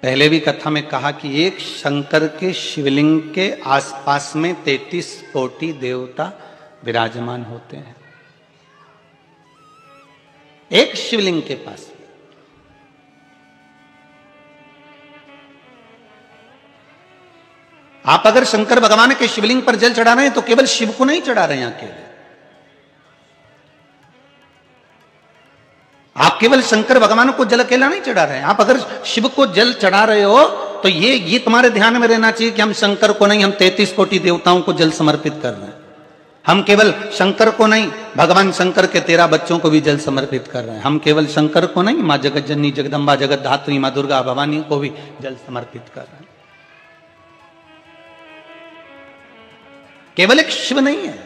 पहले भी कथा में कहा कि एक शंकर के शिवलिंग के आसपास में 33 कोटि देवता विराजमान होते हैं, एक शिवलिंग के पास। आप अगर शंकर भगवान के शिवलिंग पर जल चढ़ा रहे हैं तो केवल शिव को नहीं चढ़ा रहे हैं अकेले, आप केवल शंकर भगवान को जल अकेला नहीं चढ़ा रहे हैं। आप अगर शिव को जल चढ़ा रहे हो तो ये तुम्हारे ध्यान में रहना चाहिए कि हम शंकर को नहीं, हम 33 कोटि देवताओं को जल समर्पित कर रहे हैं। हम केवल शंकर को नहीं, भगवान शंकर के 13 बच्चों को भी जल समर्पित कर रहे हैं। हम केवल शंकर को नहीं, मां जगत जननी जगदम्बा जगत धात्री मां दुर्गा भवानी को भी जल समर्पित कर रहे हैं। केवल एक शिव नहीं है,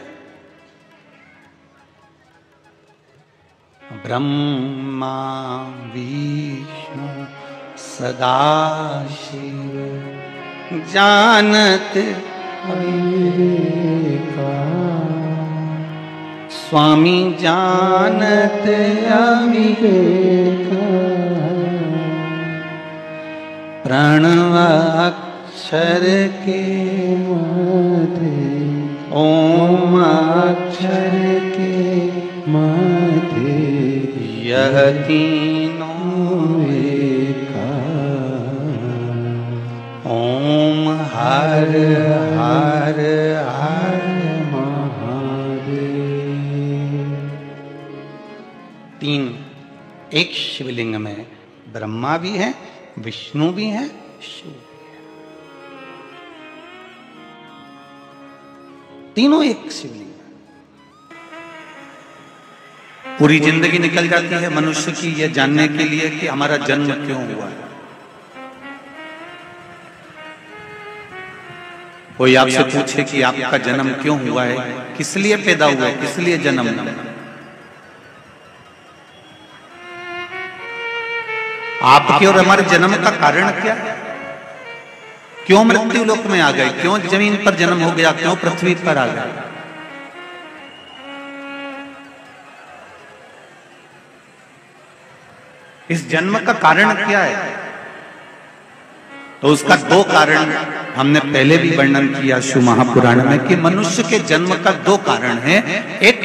ब्रह्मा विष्णु सदाशिव जानत अविवेका, स्वामी जानत अविवेका, प्रणव अक्षर के मध्य, ओम अक्षर के मध्य, यह तीनों एका, ओम हर हर हर महादेव। तीन एक शिवलिंग में ब्रह्मा भी है, विष्णु भी है, शिव भी है, तीनों एक शिवलिंग। पूरी जिंदगी निकल जाती है मनुष्य की यह जानने के लिए कि हमारा जन्म क्यों हुआ है। कोई आपसे पूछे कि आपका जन्म क्यों हुआ है, किस लिए पैदा हुआ है, किस लिए जन्म हुआ, आपके और हमारे जन्म का कारण क्या है? क्यों मृत्यु लोक में आ गए, क्यों जमीन पर जन्म हो गया, क्यों पृथ्वी पर आ गए? इस जन्म का कारण क्या है? तो उसका दो कारण हमने पहले भी वर्णन किया शिव महापुराण में कि मनुष्य के जन्म का दो कारण है। एक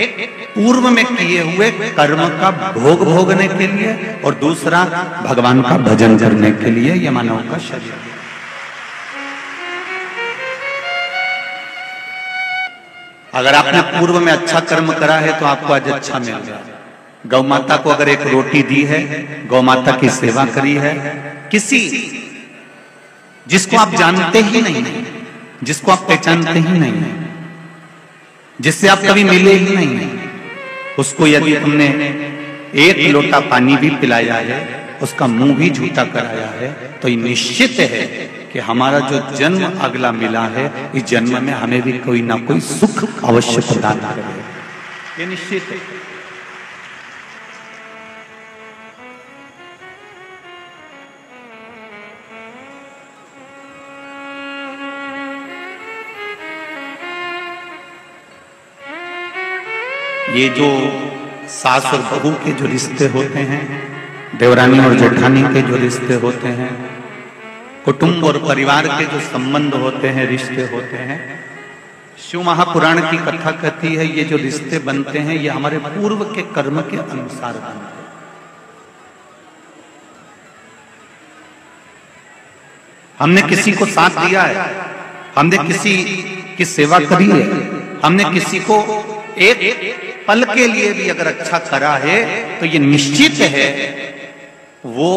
पूर्व में किए हुए कर्म का भोग भोगने के लिए और दूसरा भगवान का भजन करने के लिए यह मानव का शरीर। अगर आपने पूर्व में अच्छा कर्म करा है तो आपको आज अच्छा मिल गया। गौ माता को अगर एक रोटी दी है, गौ माता की सेवा करी है, किसी जिसको आप जानते ही नहीं, जिसको आप पहचानते ही नहीं, जिससे आप कभी मिले ही नहीं, उसको यदि तुमने एक लोटा पानी भी पिलाया है, उसका मुंह भी झूठा कराया है, तो ये निश्चित है कि हमारा जो जन्म अगला मिला है, इस जन्म में हमें भी कोई ना कोई सुख अवश्य प्रदान करेगा, ये निश्चित है। ये जो सास और बहू के जो रिश्ते होते हैं, देवरानी और जेठानी के जो रिश्ते होते हैं, कुटुंब और परिवार के जो संबंध होते हैं, रिश्ते होते हैं, शिव महापुराण की कथा कहती है ये जो रिश्ते बनते हैं ये हमारे पूर्व के कर्म के अनुसार बनते हैं। हमने किसी को साथ दिया है, हमने किसी की सेवा करी है, हमने किसी को एक पल के लिए भी अगर अच्छा करा है तो ये निश्चित है वो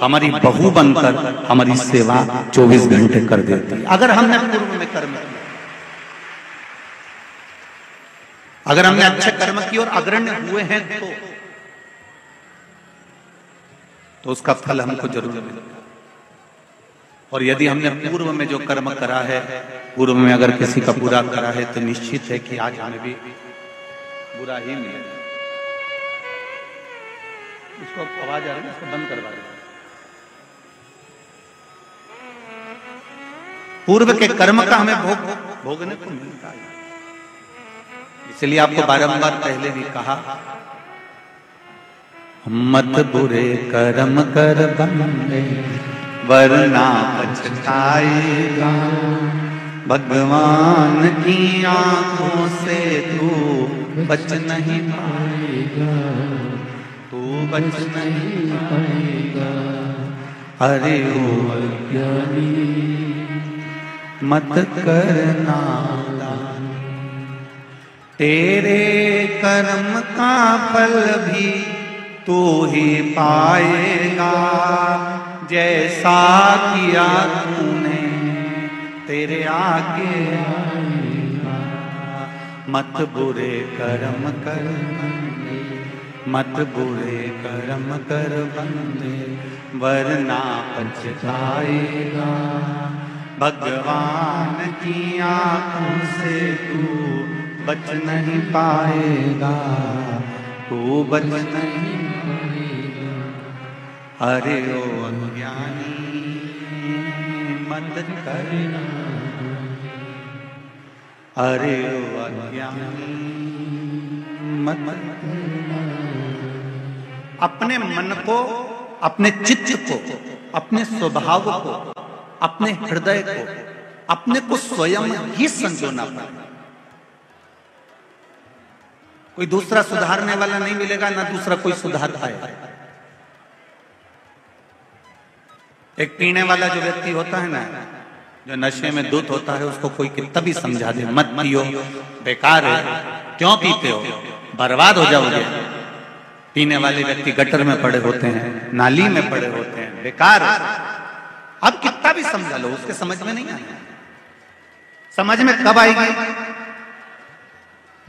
हमारी बहू बनकर हमारी सेवा 24 घंटे कर देती है। अगर हमने पूर्व में कर्म किया, अगर हमने अच्छे कर्म किए और अग्रण्य हुए हैं तो उसका फल हमको जरूर मिलेगा। और यदि हमने पूर्व में जो कर्म करा है, पूर्व में अगर किसी का बुरा करा है तो निश्चित है कि आज हमें भी बुरा ही मिलेगा। इसको आवाज आ रही है, इसको बंद करवा दो। पूर्व के कर्म का हमें भोगने को मिलता है। इसलिए आपको बारंबार पहले भी कहा, मत बुरे कर्म कर बंदे वरना पछताएगा। भगवान की आंखों से तू बच नहीं पाएगा, तू बच नहीं पाएगा। अरे ओ अज्ञानी मत करना, तेरे कर्म का फल भी तू ही पाएगा। जैसा किया तूने तेरे आगे आएगा। मत बुरे कर्म कर बंदे, मत बुरे कर्म कर बंदे, वरना पछताएगा। भगवान की आंखों से तू बच नहीं पाएगा, तू बच नहीं पाएगा। अरे ओ अज्ञानी मत करना, अरे ओ अज्ञानी मत करना। अपने मन को, अपने चित्त को, अपने स्वभाव को, अपने हृदय को, अपने को स्वयं ही संजोना पड़ेगा। कोई दूसरा सुधारने वाला नहीं मिलेगा, ना दूसरा कोई सुधार पाएगा। एक पीने वाला जो व्यक्ति होता है ना, जो नशे में धुत होता है, उसको कोई कितना भी समझा दे मत पियो, बेकार है, क्यों पीते हो, बर्बाद हो जाओगे। पीने वाले व्यक्ति गटर में पड़े होते हैं, नाली में पड़े होते हैं, बेकार है। अब कितना भी समझा लो, उसके समझ में नहीं आएगा। समझ में कब आएगी?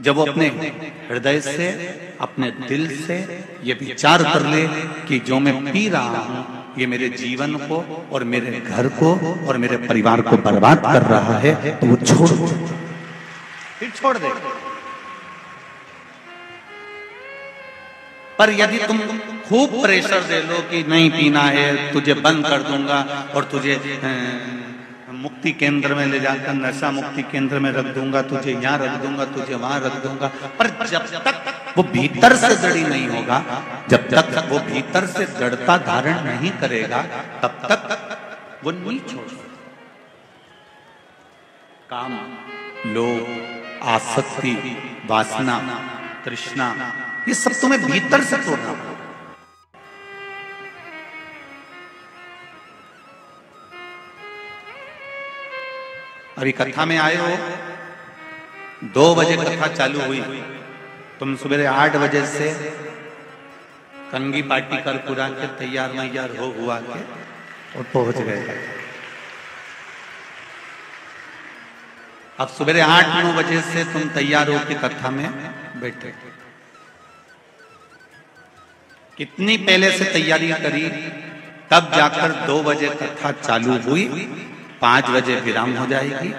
जब वो अपने हृदय से, अपने दिल से ये विचार कर ले कि जो मैं पी रहा हूं ये मेरे जीवन को और मेरे घर को और मेरे परिवार को बर्बाद कर रहा है, तो वो छोड़ दे, फिर छोड़ दे। पर यदि तुम खूब प्रेशर दे लो कि नहीं पीना है, तुझे बंद कर दूंगा और तुझे मुक्ति केंद्र में ले जाकर नशा मुक्ति केंद्र में रख दूंगा, तुझे यहाँ रख दूंगा, तुझे वहां रख दूंगा, पर जब तक वो भीतर से दृढ़ नहीं होगा, जब तक वो भीतर से दृढ़ता धारण नहीं करेगा, तब तक वो नहीं छोड़ सकता। काम, लोभ, आसक्ति, वासना, तृष्णा, ये सब तुम्हें भीतर से तोड़ना होगा। अभी कथा में आए हो, 2 बजे कथा चालू हुई, तुम सुबह 8 बजे से कंगी पार्टी कर पूरा के तैयार मैयार हो हुआ के और पहुंच गए। अब सुबह 8-9 बजे से तुम तैयार हो के कथा में बैठे। कितनी पहले से तैयारी करी, तब जाकर 2 बजे कथा चालू हुई, 5 बजे विराम हो जाएगी।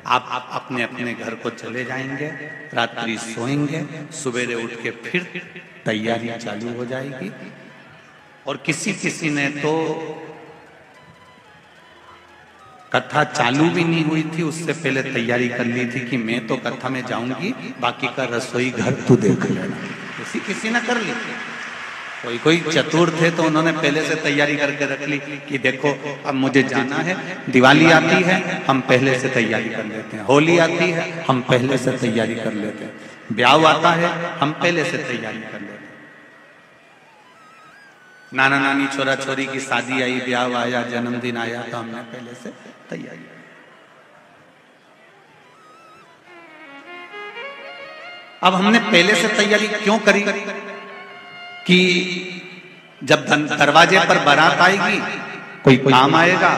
आप अपने अपने घर को चले जाएंगे, रात्रि सोएंगे, सवेरे उठ के फिर तैयारी चालू हो जाएगी। और किसी किसी ने तो कथा चालू भी नहीं हुई थी, उससे पहले तैयारी कर ली थी कि मैं तो कथा में जाऊंगी, बाकी का रसोई घर तू देख लेना। किसी किसी ने कर ली। कोई कोई चतुर थे तो उन्होंने पहले से तैयारी करके रख ली कि देखो अब मुझे जाना है, दिवाली आती है हम पहले से तैयारी कर लेते हैं, होली आती है हम पहले से तैयारी कर लेते हैं, ब्याह आता है हम पहले से तैयारी कर लेते हैं, नाना नानी छोरा छोरी की शादी आई, ब्याह आया, जन्मदिन आया, तो हमने पहले से तैयारी। अब हमने पहले से तैयारी क्यों करी कि जब दरवाजे पर बारात आएगी, कोई काम आएगा,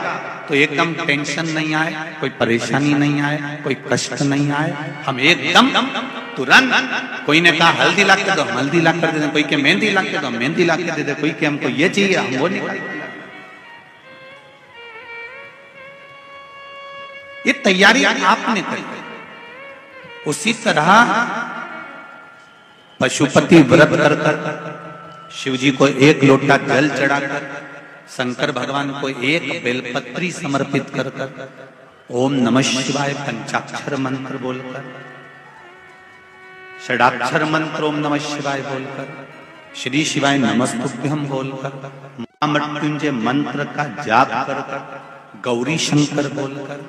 तो एकदम टेंशन नहीं आए, कोई परेशानी नहीं आए, कोई कष्ट नहीं आए। हम एकदम तुरंत, कोई ने कहा हल्दी ला के दो, हम हल्दी ला कर दे दें, कोई के मेहंदी ला के दो, मेहंदी ला के दे दे, कोई के हमको ये चाहिए, हम वो निकाल। ये तैयारी आपने करी। उसी तरह पशुपति व्रत कर कर शिव जी को 1 लोटा जल चढ़ाकर, शंकर भगवान को 1 बेलपत्री समर्पित कर कर, ओम नमः शिवाय पंचाक्षर मंत्र बोलकर, षडाक्षर मंत्र ओम नमः शिवाय बोलकर, श्री शिवाय नमस्तुभ्यम बोलकर, महामृत्युंजय मंत्र का जाप कर गौरी शंकर बोलकर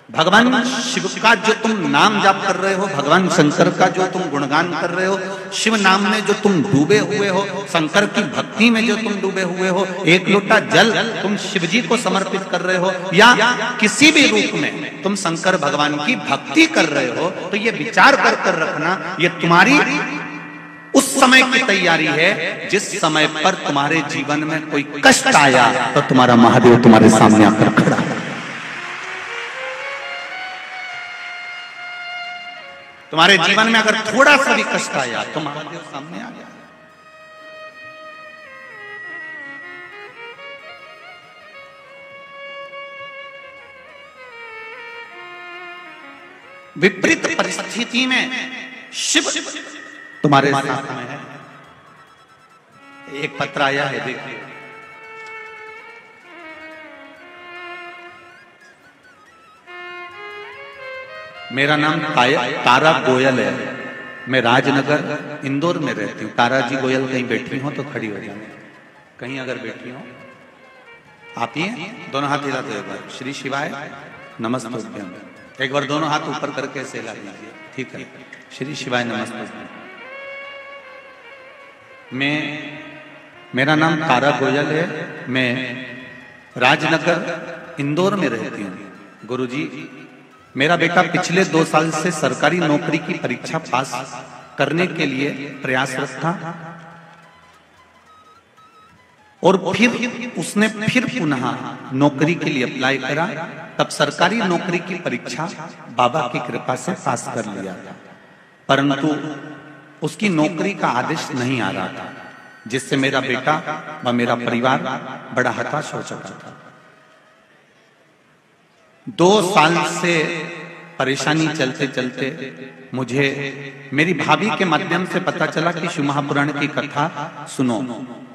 भगवान शिव का जो तुम नाम जाप कर रहे हो, भगवान शंकर का जो तुम गुणगान कर रहे हो, शिव नाम में जो तुम डूबे हुए हो, शंकर की भक्ति में जो तुम डूबे हुए हो, एक लोटा जल तुम शिव जी को समर्पित कर रहे हो या किसी भी रूप में तुम शंकर भगवान की भक्ति कर रहे हो, तो ये विचार कर रखना, ये तुम्हारी उस समय की तैयारी है जिस समय पर तुम्हारे जीवन में कोई कष्ट आया तो तुम्हारा महादेव तुम्हारे सामने आकर खड़ा है। तुम्हारे जीवन में अगर थोड़ा सा भी कष्ट आया तो महादेव सामने आ गया। विपरीत परिस्थिति में शिव तुम्हारे साथ में है। एक पत्र आया है, देखिए। मेरा नाम तारा गोयल है, मैं राजनगर इंदौर में रहती हूँ। तारा जी गोयल कहीं बैठी हो तो खड़ी हो जाए, कहीं अगर बैठी हो आप ही दोनों हाथ हिलाते एक बार, श्री शिवाय नमस्तुभ्यम, एक बार दोनों हाथ ऊपर करके ऐसे हिला दीजिए, ठीक है। श्री शिवाय नमस्तुभ्यम। मेरा नाम तारा गोयल है, मैं राजनगर इंदौर में रहती हूँ। गुरुजी, मेरा बेटा पिछले 2 साल से सरकारी नौकरी की परीक्षा पास करने के लिए प्रयासरत था और फिर उसने फिर पुनः नौकरी के लिए अप्लाई करा। तब सरकारी नौकरी की परीक्षा बाबा की कृपा से पास कर लिया था, परंतु उसकी नौकरी का आदेश नहीं आ रहा था, जिससे मेरा बेटा व मेरा परिवार बड़ा हताश हो चुका था। 2 साल से परेशानी चलते चलते मुझे मेरी भाभी के माध्यम से पता चला कि शिव महापुराण की कथा सुनो।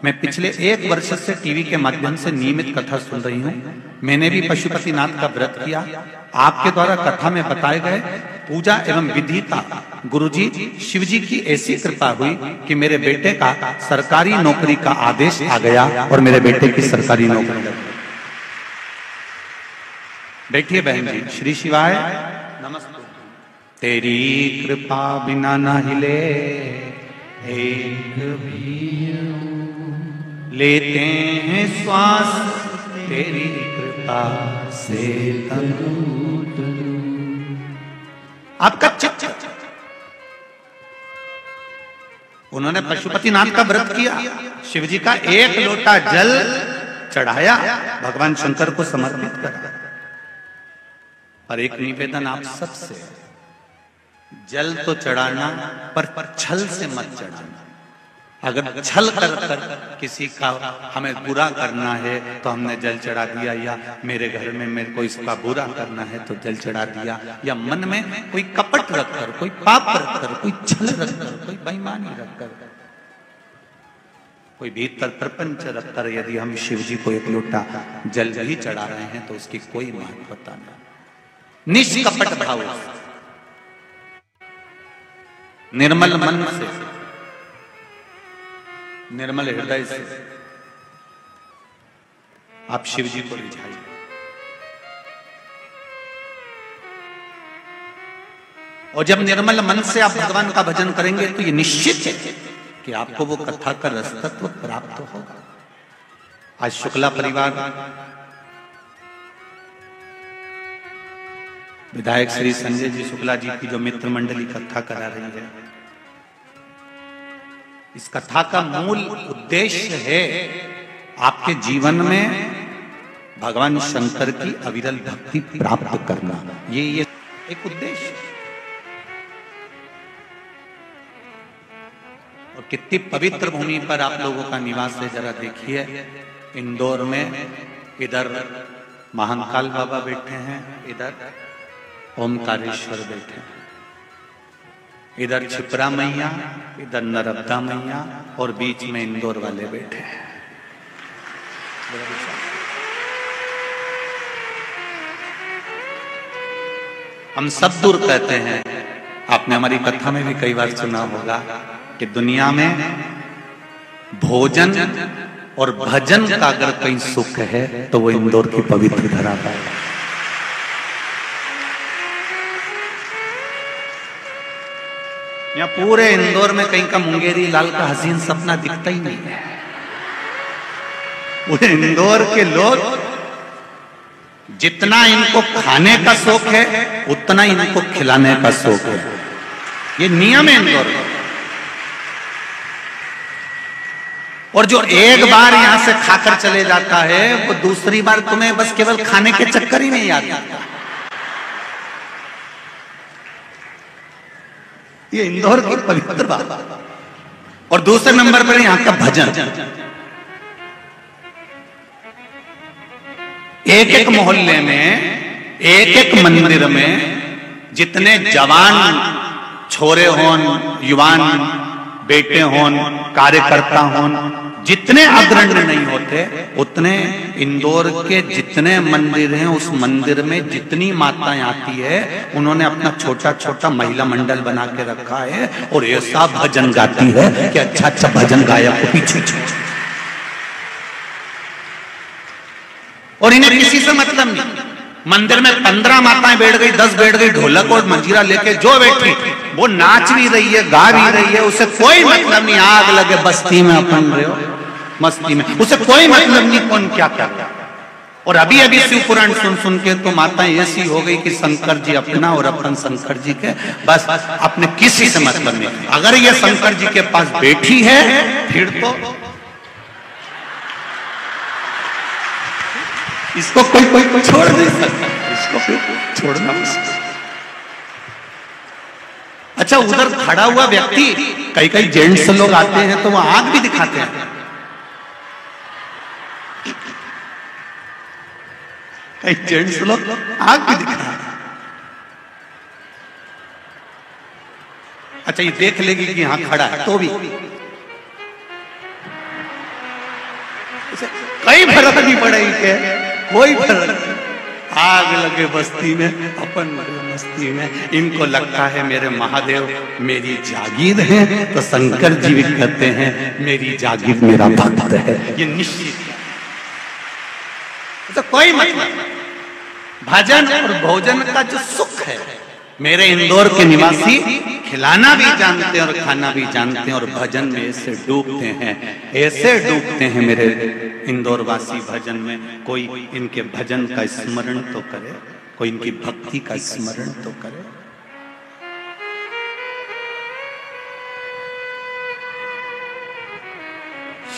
मैं पिछले 1 वर्ष से टीवी के माध्यम से नियमित कथा सुन रही हूँ। मैंने भी पशुपतिनाथ का व्रत किया। आपके द्वारा कथा में बताए गए पूजा एवं विधि का गुरुजी शिव जी की ऐसी कृपा हुई कि मेरे बेटे का सरकारी नौकरी का आदेश आ गया और मेरे बेटे की सरकारी नौकरी। बैठिए बहन जी। श्री शिवाय नमस्ते। तेरी कृपा बिना न हिले एक भी, लेते हैं श्वास तेरी कृपा से आपका चित्त। उन्होंने पशुपतिनाथ का व्रत किया, शिव जी का 1 लोटा जल चढ़ाया, भगवान शंकर को समर्पित करा। पर एक निवेदन आप सबसे, जल तो चढ़ाना पर छल से मत चढ़ाना। अगर छल कर किसी का हमें बुरा करना है तो हमने जल चढ़ा दिया, या मेरे घर में मेरे को इसका बुरा करना है तो जल चढ़ा दिया, या मन में कोई कपट रखकर, कोई पाप रखकर, कोई छल रखकर, कोई बेईमानी रखकर, कोई भीतर प्रपंच रखकर यदि हम शिव जी को 1 लोटा जल ही चढ़ा रहे हैं तो उसकी कोई महत्वता नहीं। निष्कपट भाव, निर्मल मन से, निर्मल हृदय से आप शिव जी को रिझाइए। और जब निर्मल मन से आप भगवान का भजन करेंगे तो ये निश्चित है कि आपको वो कथा का रसतत्व प्राप्त होगा। आज शुक्ला परिवार विधायक श्री संजय जी शुक्ला जी की जो मित्र मंडली कथा करा रही है, इस कथा का मूल उद्देश्य है आपके जीवन में भगवान शंकर की अविरल भक्ति प्राप्त करना। ये एक उद्देश्य। और कितनी पवित्र भूमि पर आप लोगों का निवास है, जरा देखिए। इंदौर में इधर महाकाल बाबा बैठे हैं, इधर ओमकारेश्वर बैठे, इधर छिपरा मैया, इधर नर्मदा मैया, और बीच में इंदौर वाले बैठे हैं। हम सब दूर कहते हैं, आपने हमारी कथा में भी कई बार सुना होगा कि दुनिया में भोजन और भजन का अगर कहीं सुख है तो वो इंदौर की पवित्र धरा का है। यहाँ पूरे इंदौर में कहीं का मुंगेरी लाल का हसीन सपना दिखता ही नहीं है। पूरे इंदौर के लोग जितना इनको खाने का शौक है उतना इनको खिलाने का शौक है। ये नियम है इंदौर का। और जो एक बार यहां से खाकर चले जाता है वो दूसरी बार तुम्हें बस केवल खाने के चक्कर ही नहीं आता। ये इंदौर की पवित्र बात। और दूसरे नंबर पर यहां का भजन। एक एक मोहल्ले में, एक एक मंदिर में जितने जवान छोरे होन, युवान बेटे होन, कार्यकर्ता होन, जितने अग्रणी नहीं होते उतने इंदौर के जितने मंदिर हैं उस मंदिर में जितनी माताएं आती है उन्होंने अपना छोटा छोटा महिला मंडल बना के रखा है और ऐसा भजन गाती है कि अच्छा अच्छा भजन गायक को पीछे। और इन्हें किसी से मतलब नहीं। मंदिर में 15 माताएं बैठ गई, 10 बैठ गई, ढोलक और मंजीरा लेके जो बैठी वो नाच भी रही है, गा भी रही है, उसे कोई मतलब नहीं। आग लगे बस्ती में अपन रहे हो मस्ती में, उसे कोई मतलब नहीं कौन क्या क्या। और अभी अभी शिव पुराण सुन सुन के तो माताएं ऐसी हो गई कि शंकर जी अपना और अपन शंकर जी के, बस अपने किसी से मतलब नहीं। अगर ये शंकर जी के पास बैठी है फिर तो इसको कोई छोड़ नहीं सकता, इसको छोड़ना मुश्किल। अच्छा, उधर खड़ा हुआ व्यक्ति, कई कई जेंट्स लोग आते हैं तो वो आंख भी दिखाते हैं। कई जेंट्स लोग आंख भी दिखाते हैं। अच्छा, ये देख लेगी कि यहां खड़ा है तो भी कई फर्क नहीं पड़ेगी के कोई फर्क नहीं। आग लगे बस्ती में अपन मस्ती में। इनको लगता है मेरे महादेव मेरी जागीर है तो शंकर जी भी कहते हैं मेरी जागीर मेरा भक्त है। ये निश्चित तो कोई मतलब भजन और भोजन का जो सुख है मेरे इंदौर के निवासी खिलाना भी जानते हैं और खाना भी जानते हैं और भजन में ऐसे डूबते हैं, ऐसे डूबते हैं मेरे इंदौर वासी भजन में। कोई इनके भजन का स्मरण तो करे, कोई इनकी भक्ति का स्मरण तो करे।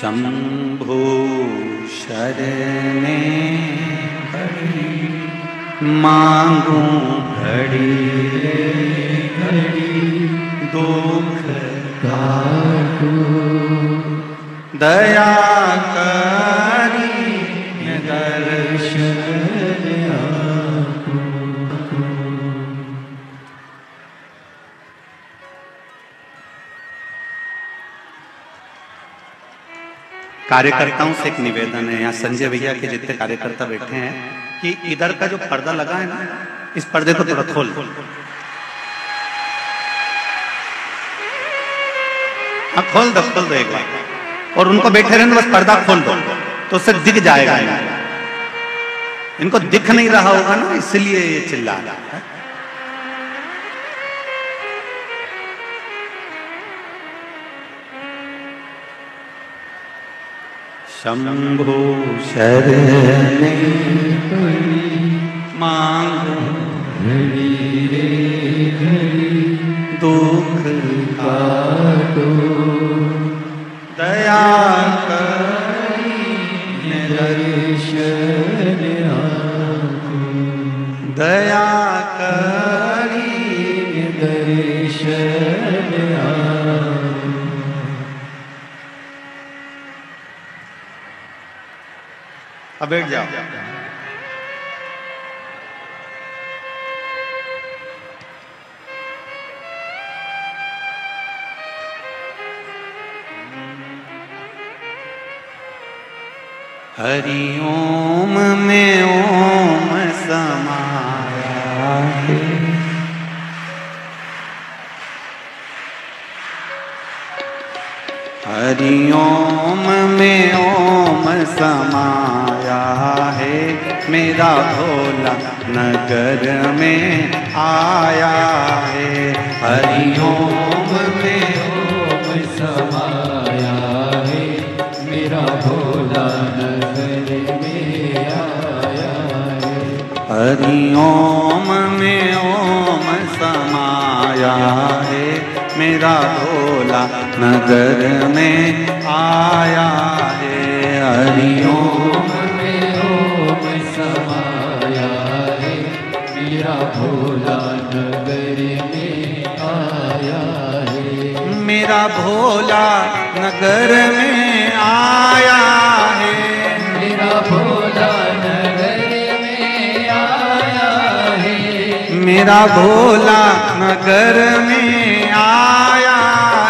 शंभो शरणे पड़ी मांगू घड़ी घड़ी दुख काटू दया करी दर्शन आपको। कार्यकर्ताओं से एक निवेदन है, यहाँ संजय भैया के जितने कार्यकर्ता बैठे हैं कि इधर का जो पर्दा लगा है ना इस पर्दे को थोड़ा खोल दो। हाँ खोल दो एक बार। और उनको बैठे रहने बस पर्दा खोल दो तो उससे दिख जाएगा। इनको दिख नहीं रहा होगा ना इसलिए ये चिल्ला रहा है। शंभो शरणे पड़ी मांगो घड़ी रे घड़ी दुख काटो दया करी दर्शन आपको दया करी दर्शन आपको। अब बैठ जाओ। हरि ओम में ओम समाया है, हरि ओम में ओम समाया है, मेरा भोला नगर में आया है। हरिओम में ओम समाया है, मेरा भोला नगर में आया है। हरिओम में ओम समाया है, मेरा भोला नगर में आया है। हरिओम में ओम समाया है, मेरा भोला नगर में आया है। मेरा भोला नगर में आया है, मेरा भोला नगर में आया है। मेरा भोला नगर में आया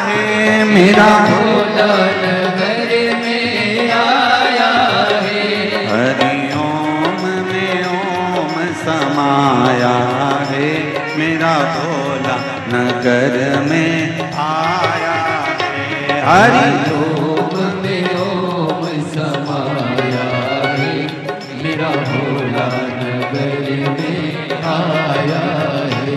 है। मेरा भोला नगर में आया है। हरिओम में ओम समाया है, मेरा भोला नगर में आया है। हरिओम में ओम समाया है, मेरा भोला नगर में आया है।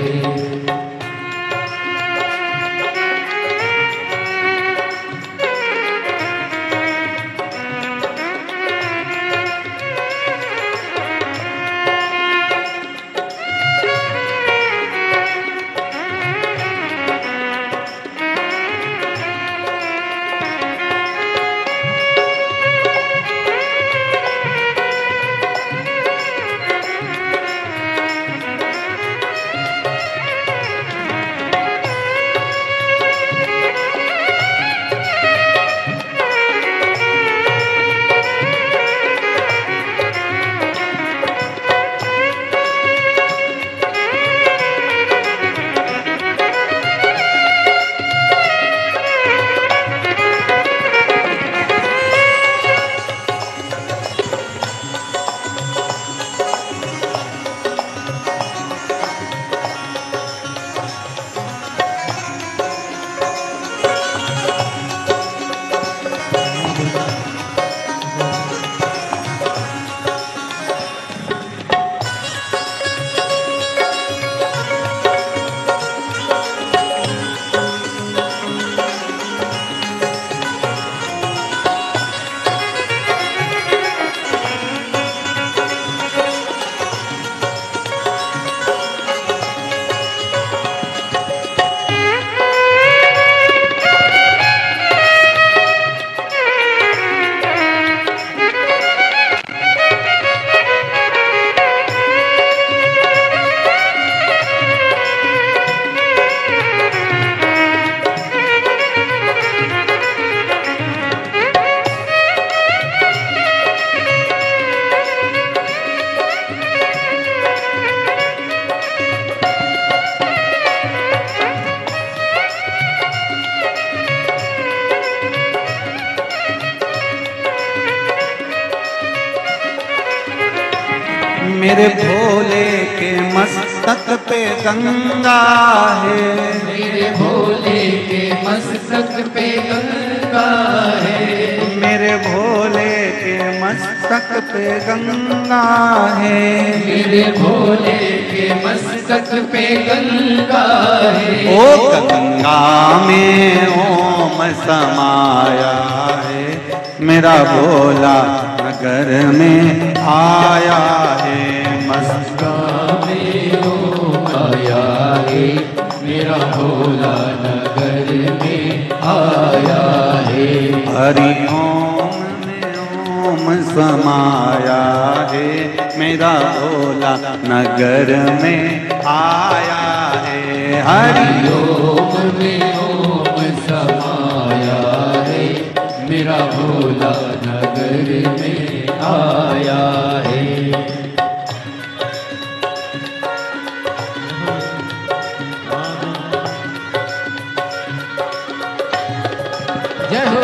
मेरे भोले के मस्तक पे गंगा है, मेरे भोले के मस्तक पे गंगा है। मेरे भोले के मस्तक पे गंगा है। मेरे भोले के मस्तक पे गंगा है। ओ गंगा में ओम समाया है, मेरा भोला नगर में आया है। गंगा में ओम आया है, मेरा भोला नगर में आया है। हरिओम में ओम समाया है, मेरा भोला नगर में आया है। हरिओम में ओम समाया है, मेरा भोला नगर में आया है। जय हो।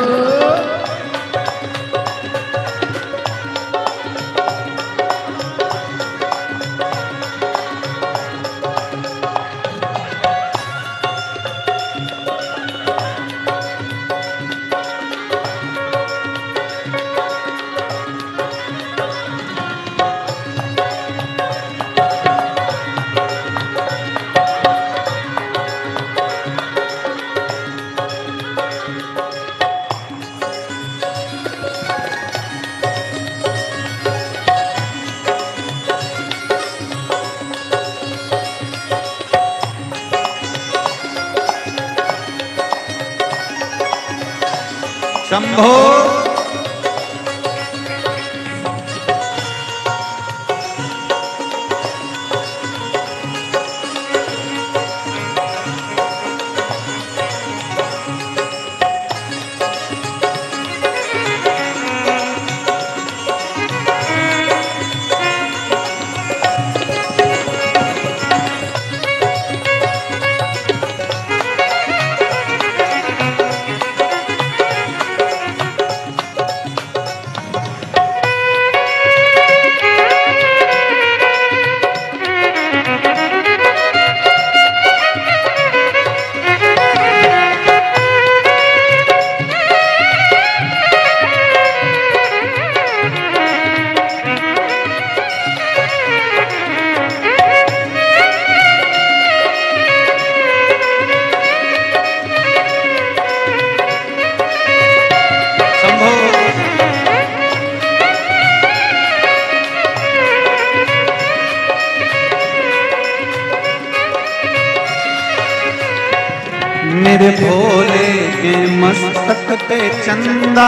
मेरे भोले के मस्तक पे चंदा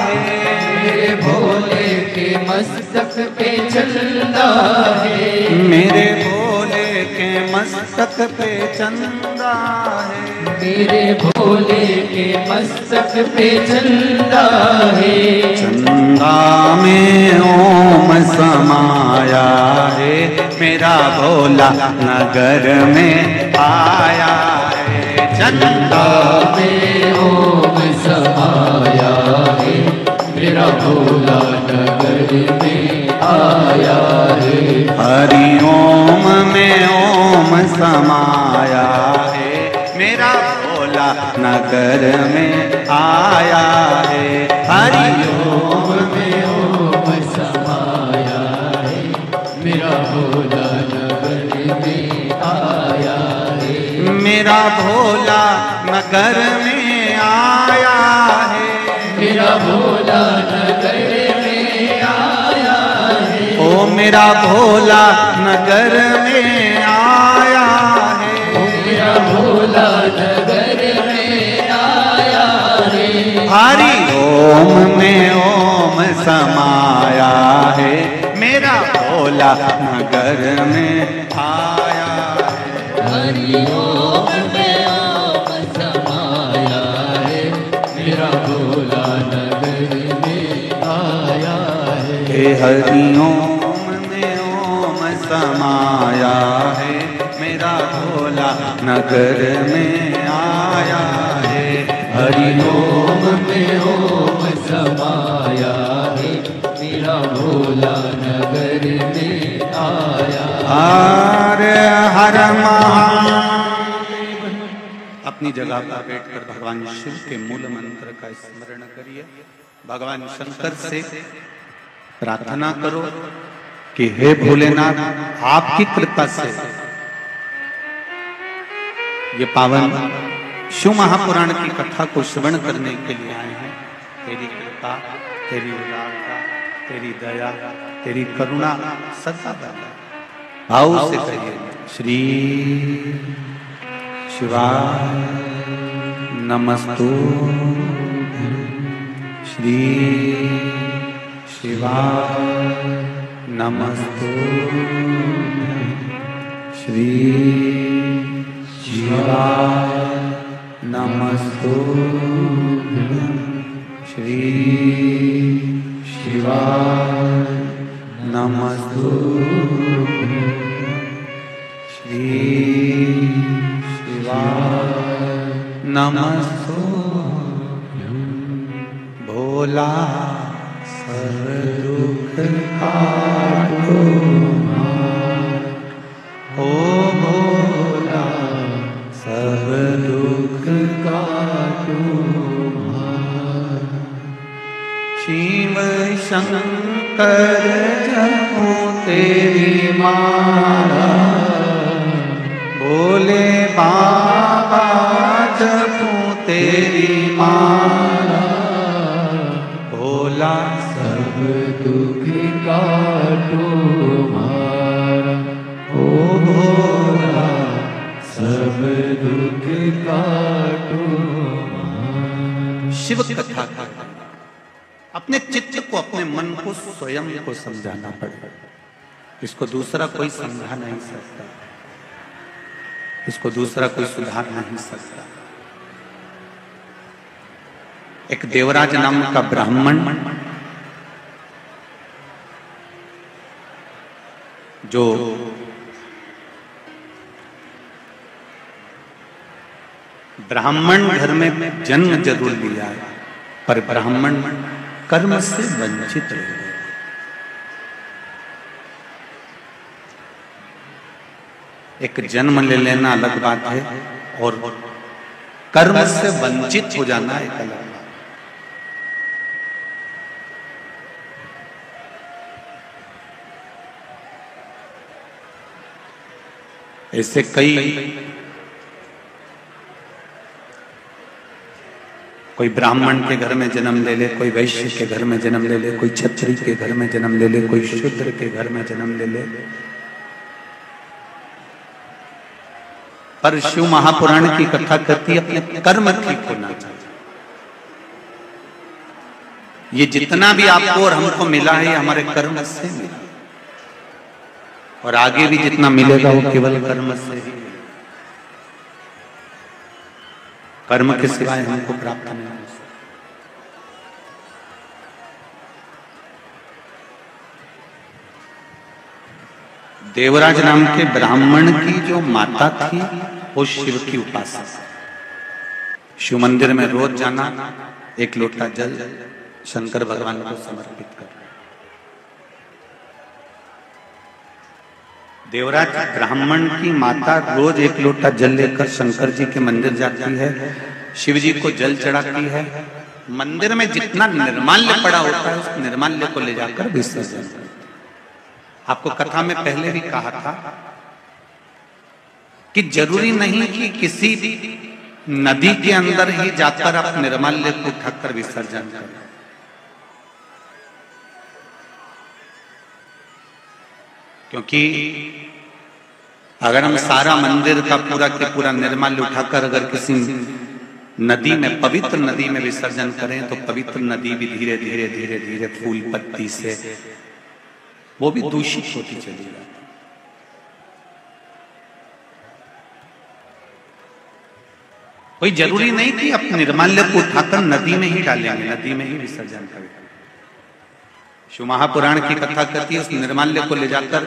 है, मेरे भोले के मस्तक पे चंदा है, मेरे भोले के मस्तक पे चंदा है, मेरे भोले के मस्तक पे चंदा है। चंदा में ओम समाया है, मेरा भोला नगर में आया है। चंदा में ओम समाया है, मेरा भोला नगर में आया है। हरि ओम में ओम समाया है, मेरा भोला नगर में आया है। हरि ओम में ओम समाया है, मेरा भोला नगर में आया है। मेरा भोला नगर में आया है, मेरा भोला नगर में आया है। ओ मेरा भोला नगर में आया है, मेरा भोला नगर में आया है। हरि ओम में ओम समाया है, मेरा भोला नगर में आया है। हरि ओम में ओम समाया है, मेरा भोला नगर में आया है। हे हरि ओम में ओम समाया है, मेरा भोला नगर में आया है। हरि ओम में ओम समाया है, मेरा भोला नगर में आया। हरे हर महादेव। अपनी जगह पर बैठकर भगवान शिव के मूल मंत्र का स्मरण करिए। भगवान शंकर से प्रार्थना करो कि हे भोलेनाथ, आपकी कृपा से ये पावन शिव महापुराण की कथा को श्रवण करने के लिए आए हैं। तेरी कृपा, तेरी उदारता, तेरी दया, तेरी करुणा सदा बना। भाव से कहिए, श्री शिवाय नमस्तु, श्री शिवाय नमस्तु, श्री शिवाय नमस्तु, श्री शिवाय नमस्तु, श्री शिवाय नमस्तु। भोला सब दुख काटो, ओ भोला सब दुख काटो। शिव शंकर जपो तेरी माला, भोले बाबा जपो तेरी माला। भोला सब दुख काटो मारा, ओ भोला सब दुख काटो मारा। शिव कथा का अपने चित्त को, अपने मन को, स्वयं को समझाना पड़ेगा। इसको दूसरा कोई समझा नहीं सकता, इसको दूसरा कोई सुधार नहीं सकता। एक देवराज नाम का ब्राह्मण जो ब्राह्मण घर में जन्म जरूर लिया है, पर ब्राह्मण कर्म से वंचित रह गए। एक जन्म ले लेना अलग बात है, और कर्म से वंचित हो जाना एक अलग बात। ऐसे कोई ब्राह्मण के घर में जन्म ले ले, कोई वैश्य के घर में जन्म ले ले, कोई क्षत्रिय के घर में जन्म ले ले, कोई शूद्र के घर में जन्म ले ले। पर शिव महापुराण की कथा करती अपने कर्म ठीक होना चाहिए। ये जितना भी आपको और हमको मिला है ये हमारे कर्म से मिला, और आगे भी जितना मिलेगा वो केवल कर्म से ही। कर्म के सिवाय हमको प्राप्त नहीं हो सकता। देवराज नाम के ब्राह्मण की जो माता थी वो शिव की उपासक। शिव मंदिर में रोज जाना, एक लोटा जल शंकर भगवान को समर्पित कर। देवराज ब्राह्मण की माता रोज एक लोटा जल लेकर शंकर जी के मंदिर जाती है, शिव जी को जल चढ़ाती है। मंदिर में जितना निर्माल्य पड़ा होता है उस निर्माल्य को ले जाकर विसर्जन करती है। आपको कथा में पहले भी कहा था कि जरूरी नहीं कि किसी नदी के अंदर ही जाकर आप निर्माल्य को उठाकर विसर्जन करें। क्योंकि अगर हम सारा मंदिर का पूरा के पूरा निर्माल्य उठाकर अगर किसी नदी में, पवित्र नदी में विसर्जन करें तो पवित्र नदी भी धीरे धीरे धीरे धीरे फूल पत्ती से वो भी दूषित होती चली जाती। कोई जरूरी नहीं कि आप निर्माल्य को उठाकर नदी में ही डालेंगे, नदी में ही विसर्जन करेंगे। शिव महापुराण की कथा करती है उस निर्माल्य को ले जाकर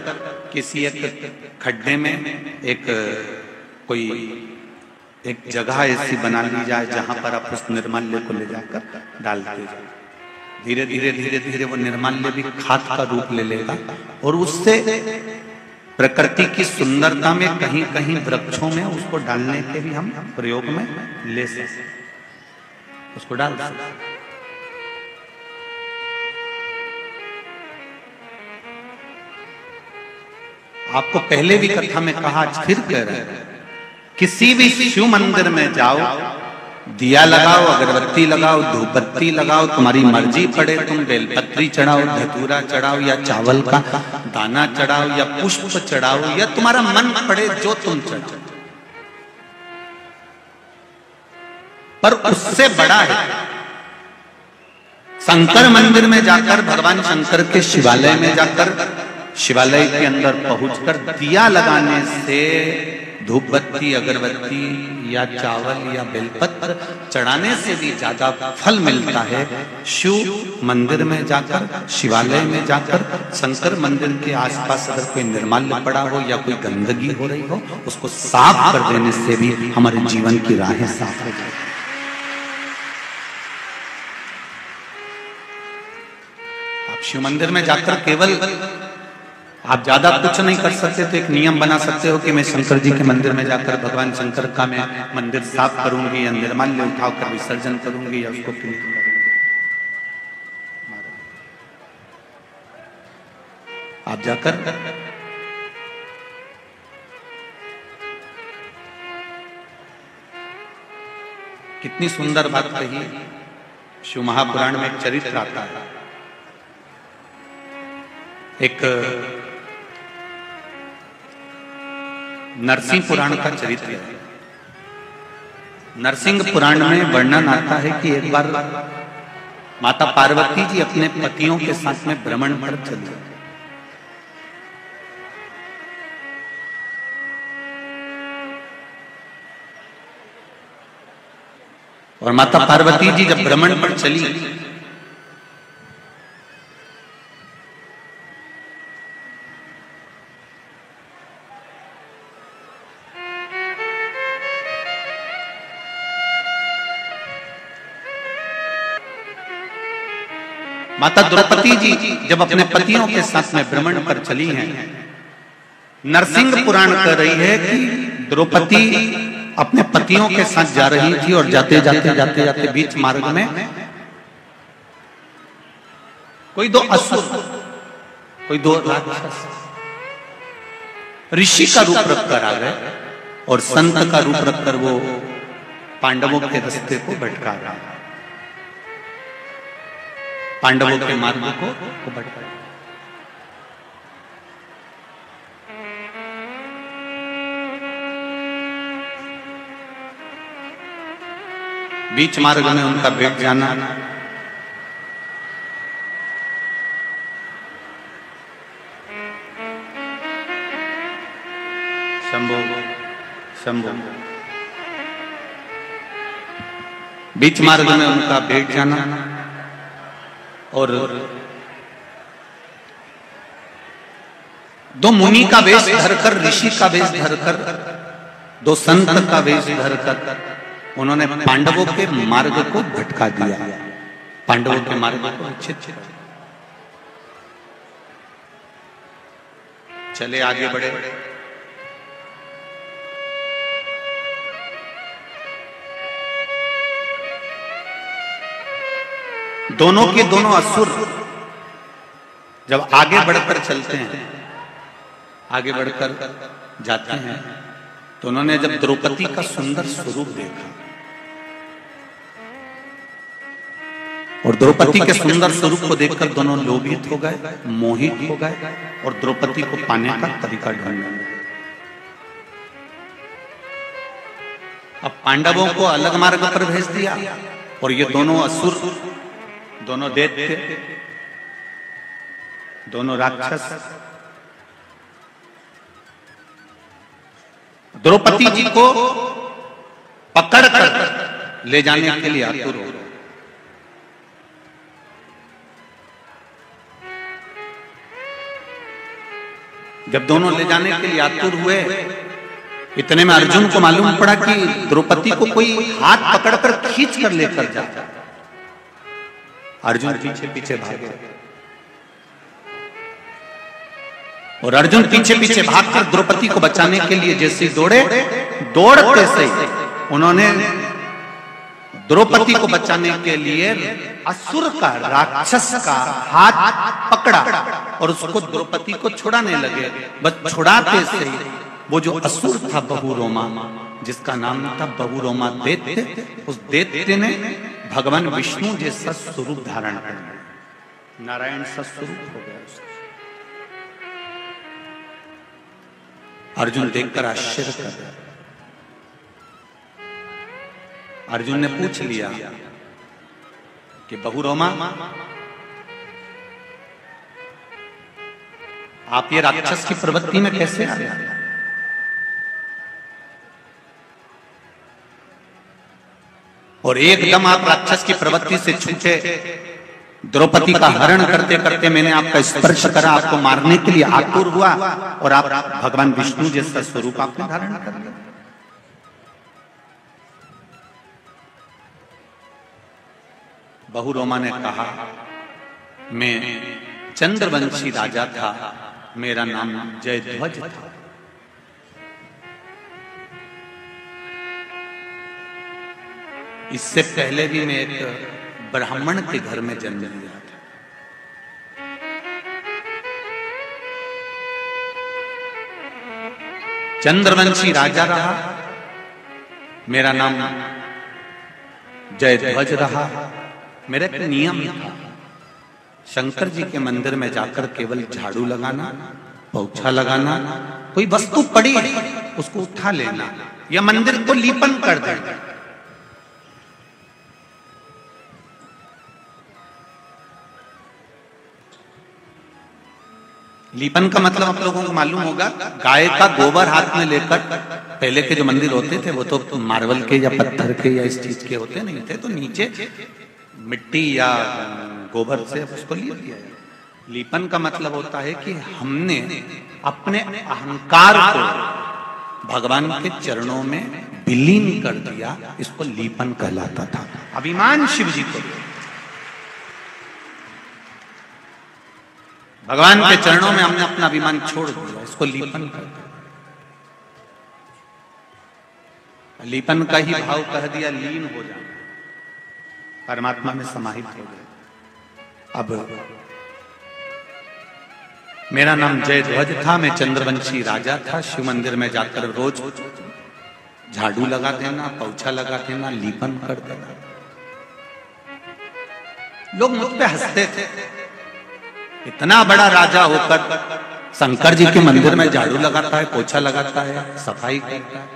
किसी एक खड्डे में एक जगह ऐसी बना ली जाए जहां पर आप उस निर्माल्य को ले जाकर डालते जाए। धीरे धीरे धीरे धीरे वो निर्माल्य भी खाद का रूप ले लेगा और उससे प्रकृति की सुंदरता में कहीं कहीं वृक्षों में उसको डालने के भी हम प्रयोग में ले सकते, उसको डाल सकते। आपको पहले भी कथा में कहा, आज फिर कह रहे हैं, किसी भी शिव मंदिर में जाओ, दिया लगाओ, अगरबत्ती लगाओ, धूपबत्ती लगाओ, तुम्हारी मर्जी पड़े, तुम बेलपत्री चढ़ाओ, धतूरा चढ़ाओ, या चावल का दाना चढ़ाओ, या पुष्प चढ़ाओ, या तुम्हारा मन पड़े जो तुम चढ़ाओ, पर उससे बड़ा है शंकर मंदिर में जाकर, भगवान शंकर के शिवालय में जाकर, शिवालय के अंदर पहुंचकर दिया लगाने से, धूपबत्ती, अगरबत्ती या चावल या बेलपत्र चढ़ाने से भी ज्यादा फल मिलता है। शिव मंदिर में जाकर, शिवालय में जाकर, शंकर मंदिर के आसपास अगर कोई निर्माल्य पड़ा हो या कोई गंदगी हो रही हो, उसको साफ कर देने से भी हमारे जीवन की राहें साफ हो जाती। आप शिव मंदिर में जाकर केवल आप ज्यादा कुछ नहीं कर सकते तो एक नियम बना सकते हो कि मैं शंकर जी के मंदिर में जाकर भगवान शंकर का मैं मंदिर साफ करूंगी, या निर्माल्य उठाकर विसर्जन करूंगी, या उसको क्लीन करूंगी। आप जाकर कितनी सुंदर बात कही। शिव महापुराण में एक चरित्र आता है, एक नरसिंह पुराण का चरित्र है। नरसिंह पुराण में वर्णन आता है कि एक बार माता पार्वती जी अपने पतियों के साथ में भ्रमण पर चली, और माता पार्वती जी जब भ्रमण पर चली माता द्रौपदी जी जब अपने पतियों के साथ में भ्रमण पर चली हैं, नरसिंह पुराण कह रही है कि द्रौपदी अपने पतियों के साथ जा रही थी और जाते जाते जाते जाते बीच मार्ग में कोई दो असुर, कोई दो राक्षस ऋषि का रूप रखकर आ गए और संत का रूप रखकर वो पांडवों के रास्ते को भटका रहा है, पांडवों के मार्ग को भटका। बीच मार्ग में उनका बैठ जाना, शंभो शंभो, बीच मार्ग में उनका बैठ जाना और दो मुनि का वेश धरकर, ऋषि का वेश धरकर, दो संत का वेश धरकर उन्होंने पांडवों के मार्ग को भटका दिया, पांडवों के मार्ग को अच्छे चले आगे बढ़े। दोनों के दोनों असुर जब आगे बढ़कर चलते हैं, आगे बढ़कर जाते हैं, तो उन्होंने जब द्रौपदी का सुंदर स्वरूप देखा और द्रौपदी के सुंदर स्वरूप को देखकर दोनों लोभित हो गए, मोहित हो गए और द्रौपदी को पाने का तरीका ढूंढने लगे। अब पांडवों को अलग मार्ग पर भेज दिया और ये दोनों असुर, दोनों दैत्य, दोनों राक्षस द्रौपदी जी को पकड़कर ले जाने के लिए आतुर हो गए। जब दोनों ले जाने के लिए आतुर हुए, इतने में अर्जुन को मालूम पड़ा कि द्रौपदी को कोई हाथ पकड़कर खींच कर लेकर जाता। अर्जुन पीछे पीछे भागे और अर्जुन पीछे पीछे भागकर द्रौपदी को बचाने के लिए जैसे दौड़े, दौड़ते से उन्होंने द्रौपदी को बचाने के लिए असुर का, राक्षस का हाथ पकड़ा और उसको द्रौपदी को छुड़ाने लगे। बस छुड़ाते से वो जो असुर था बहुरोमा, जिसका नाम था बहुरोमा दैत्य, उस दैत्य ने भगवान विष्णु जैसा स्वरूप धारण कर लिया, नारायण सा स्वरूप हो गया उसका। अर्जुन देखकर आश्चर्य कर गया। अर्जुन ने पूछ लिया कि बहुरोमा, आप ये राक्षस की प्रवृत्ति में कैसे आ गए? और एकदम आप राक्षस की प्रवृत्ति से छूटे, द्रौपदी का हरण करते करते मैंने आपका स्पर्श करा, आपको मारने के लिए आतुर हुआ और आप भगवान विष्णु जैसा स्वरूप आपने धारण कर लिया। बहुरोमा ने कहा, मैं चंद्रवंशी राजा था, मेरा नाम जयध्वज था। इससे पहले भी मैं एक ब्राह्मण के घर में जन्म लिया था। चंद्रवंशी राजा रहा, मेरा नाम जयध्वज रहा। मेरा एक नियम था, शंकर जी के मंदिर में जाकर केवल झाड़ू लगाना, पोछा लगाना, कोई वस्तु पड़ी उसको उठा लेना या मंदिर को लीपन कर देना। लीपन का मतलब आप लोगों को मालूम होगा, गाय का गोबर हाथ में लेकर, पहले के जो मंदिर होते थे वो तो मार्बल के या पत्थर के या इस चीज के होते नहीं थे, तो नीचे मिट्टी या गोबर से उसको लीप दिया। लीपन का मतलब होता है कि हमने अपने अहंकार को भगवान के चरणों में विलीन कर दिया, इसको लीपन कहलाता था। अभिमान शिव जी को, भगवान के चरणों में हमने अपना अभिमान छोड़ दिया, इसको लीपन कर दिया। लीपन का ही भाव कह दिया, लीन हो जाना, परमात्मा में समाहित हो गए। अब मेरा नाम जयध्वज था, मैं चंद्रवंशी राजा था। शिव मंदिर में जाकर रोज झाड़ू लगा देना, पोछा लगा देना, लीपन कर देना। लोग मुझ पे हंसते थे, इतना बड़ा राजा होकर शंकर जी के मंदिर में झाड़ू लगाता है, पोछा लगाता है, सफाई करता है।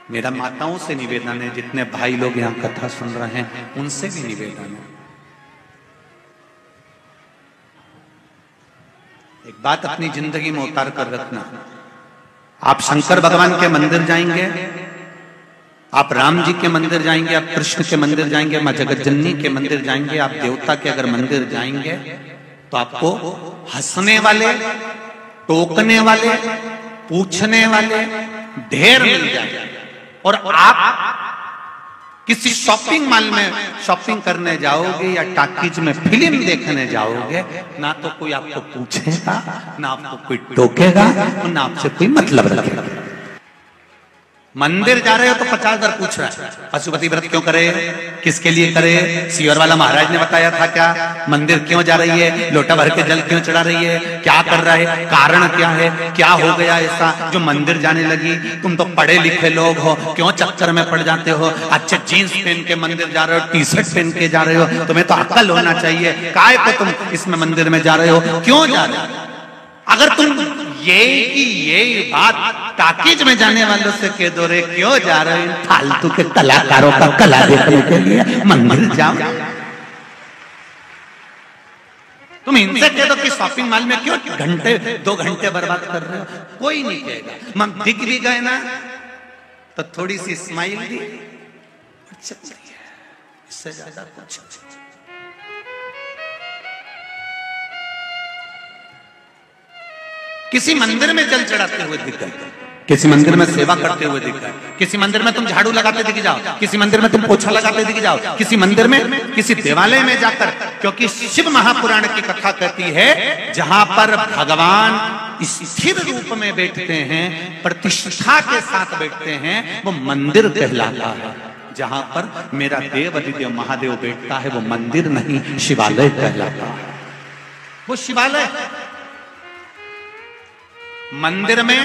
मेरा माताओं से निवेदन है, जितने भाई लोग यहाँ कथा सुन रहे हैं उनसे भी निवेदन है, एक बात अपनी जिंदगी में उतार कर रखना। आप शंकर भगवान के मंदिर जाएंगे, आप राम जी के मंदिर जाएंगे, आप कृष्ण के मंदिर जाएंगे, मां जगत जननी के मंदिर जाएंगे, आप देवता के अगर मंदिर जाएंगे तो आपको हंसने वाले, टोकने वाले, पूछने वाले ढेर मिल जाएंगे। और आप किसी शॉपिंग मॉल में शॉपिंग करने जाओगे या टॉकीज में फिल्म देखने जाओगे, ना तो कोई आपको पूछेगा, ना आपको कोई टोकेगा, ना आपसे कोई मतलब रखेगा। मंदिर जा रहे हो तो 50 बार पूछ रहा है, पशुपति व्रत क्यों करे, किसके लिए करे, सीवर वाला महाराज ने बताया था क्या, मंदिर क्यों जा रही है, लोटा भर के जल क्यों चढ़ा रही है, क्या कर रहा है, कारण क्या है, क्या हो गया ऐसा जो मंदिर जाने लगी। तुम तो पढ़े लिखे लोग हो, क्यों चक्कर में पड़ जाते हो, अच्छे जीन्स पहन के मंदिर जा रहे हो, टी शर्ट पहन के जा रहे हो, तुम्हें तो अक्ल होना चाहिए, काय को तुम इसमें मंदिर में जा रहे हो, क्यों जा रहे हो। अगर तुम ये बात टाकीज में जाने वालों से कह दो, रे क्यों जा रहे हो फालतू के कलाकारों का कला देखने के लिए मंदिर जाओ। तुम इनसे कह दो कि शॉपिंग मॉल में क्यों घंटे 2 घंटे बर्बाद कर रहे हो, कोई नहीं कहेगा। हम दिख भी गए ना तो थोड़ी सी स्माइल दी, इससे ज्यादा कुछ। किसी मंदिर में जल चढ़ाते हुए दिख गए, किसी मंदिर में सेवा करते हुए दिख गए, किसी मंदिर में तुम झाड़ू लगाते दिख जाओ, किसी मंदिर में तुम पोछा लगाते दिख जाओ, किसी मंदिर में, किसी देवालय में जाकर, क्योंकि शिव महापुराण की कथा कहती है जहां पर भगवान स्थिर रूप में बैठते हैं, प्रतिष्ठा के साथ बैठते हैं, वो मंदिर कहलाता है। जहां पर मेरा देव अधिदेव महादेव बैठता है वो मंदिर नहीं, शिवालय कहलाता है। वो शिवालय, मंदिर में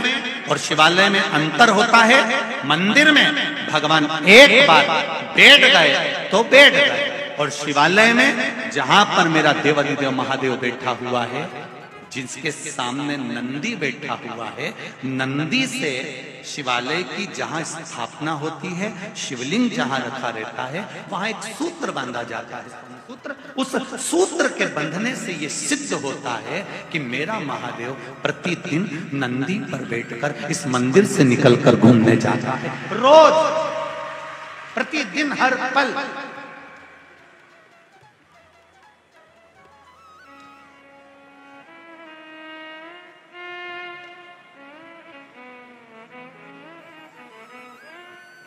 और शिवालय में अंतर होता है। मंदिर में भगवान एक बार बैठ गए तो बैठ गए, और शिवालय में जहां पर मेरा देव अधिदेव महादेव बैठा हुआ है, जिसके सामने नंदी बैठा हुआ है, नंदी से शिवालय की जहां स्थापना होती है, शिवलिंग जहां रखा रहता है, वहां एक सूत्र बांधा जाता है। सूत्र, उस सूत्र के बंधने से यह सिद्ध होता है कि मेरा महादेव प्रतिदिन नंदी पर बैठकर इस मंदिर से निकलकर घूमने जाता है, रोज, प्रतिदिन, हर पल।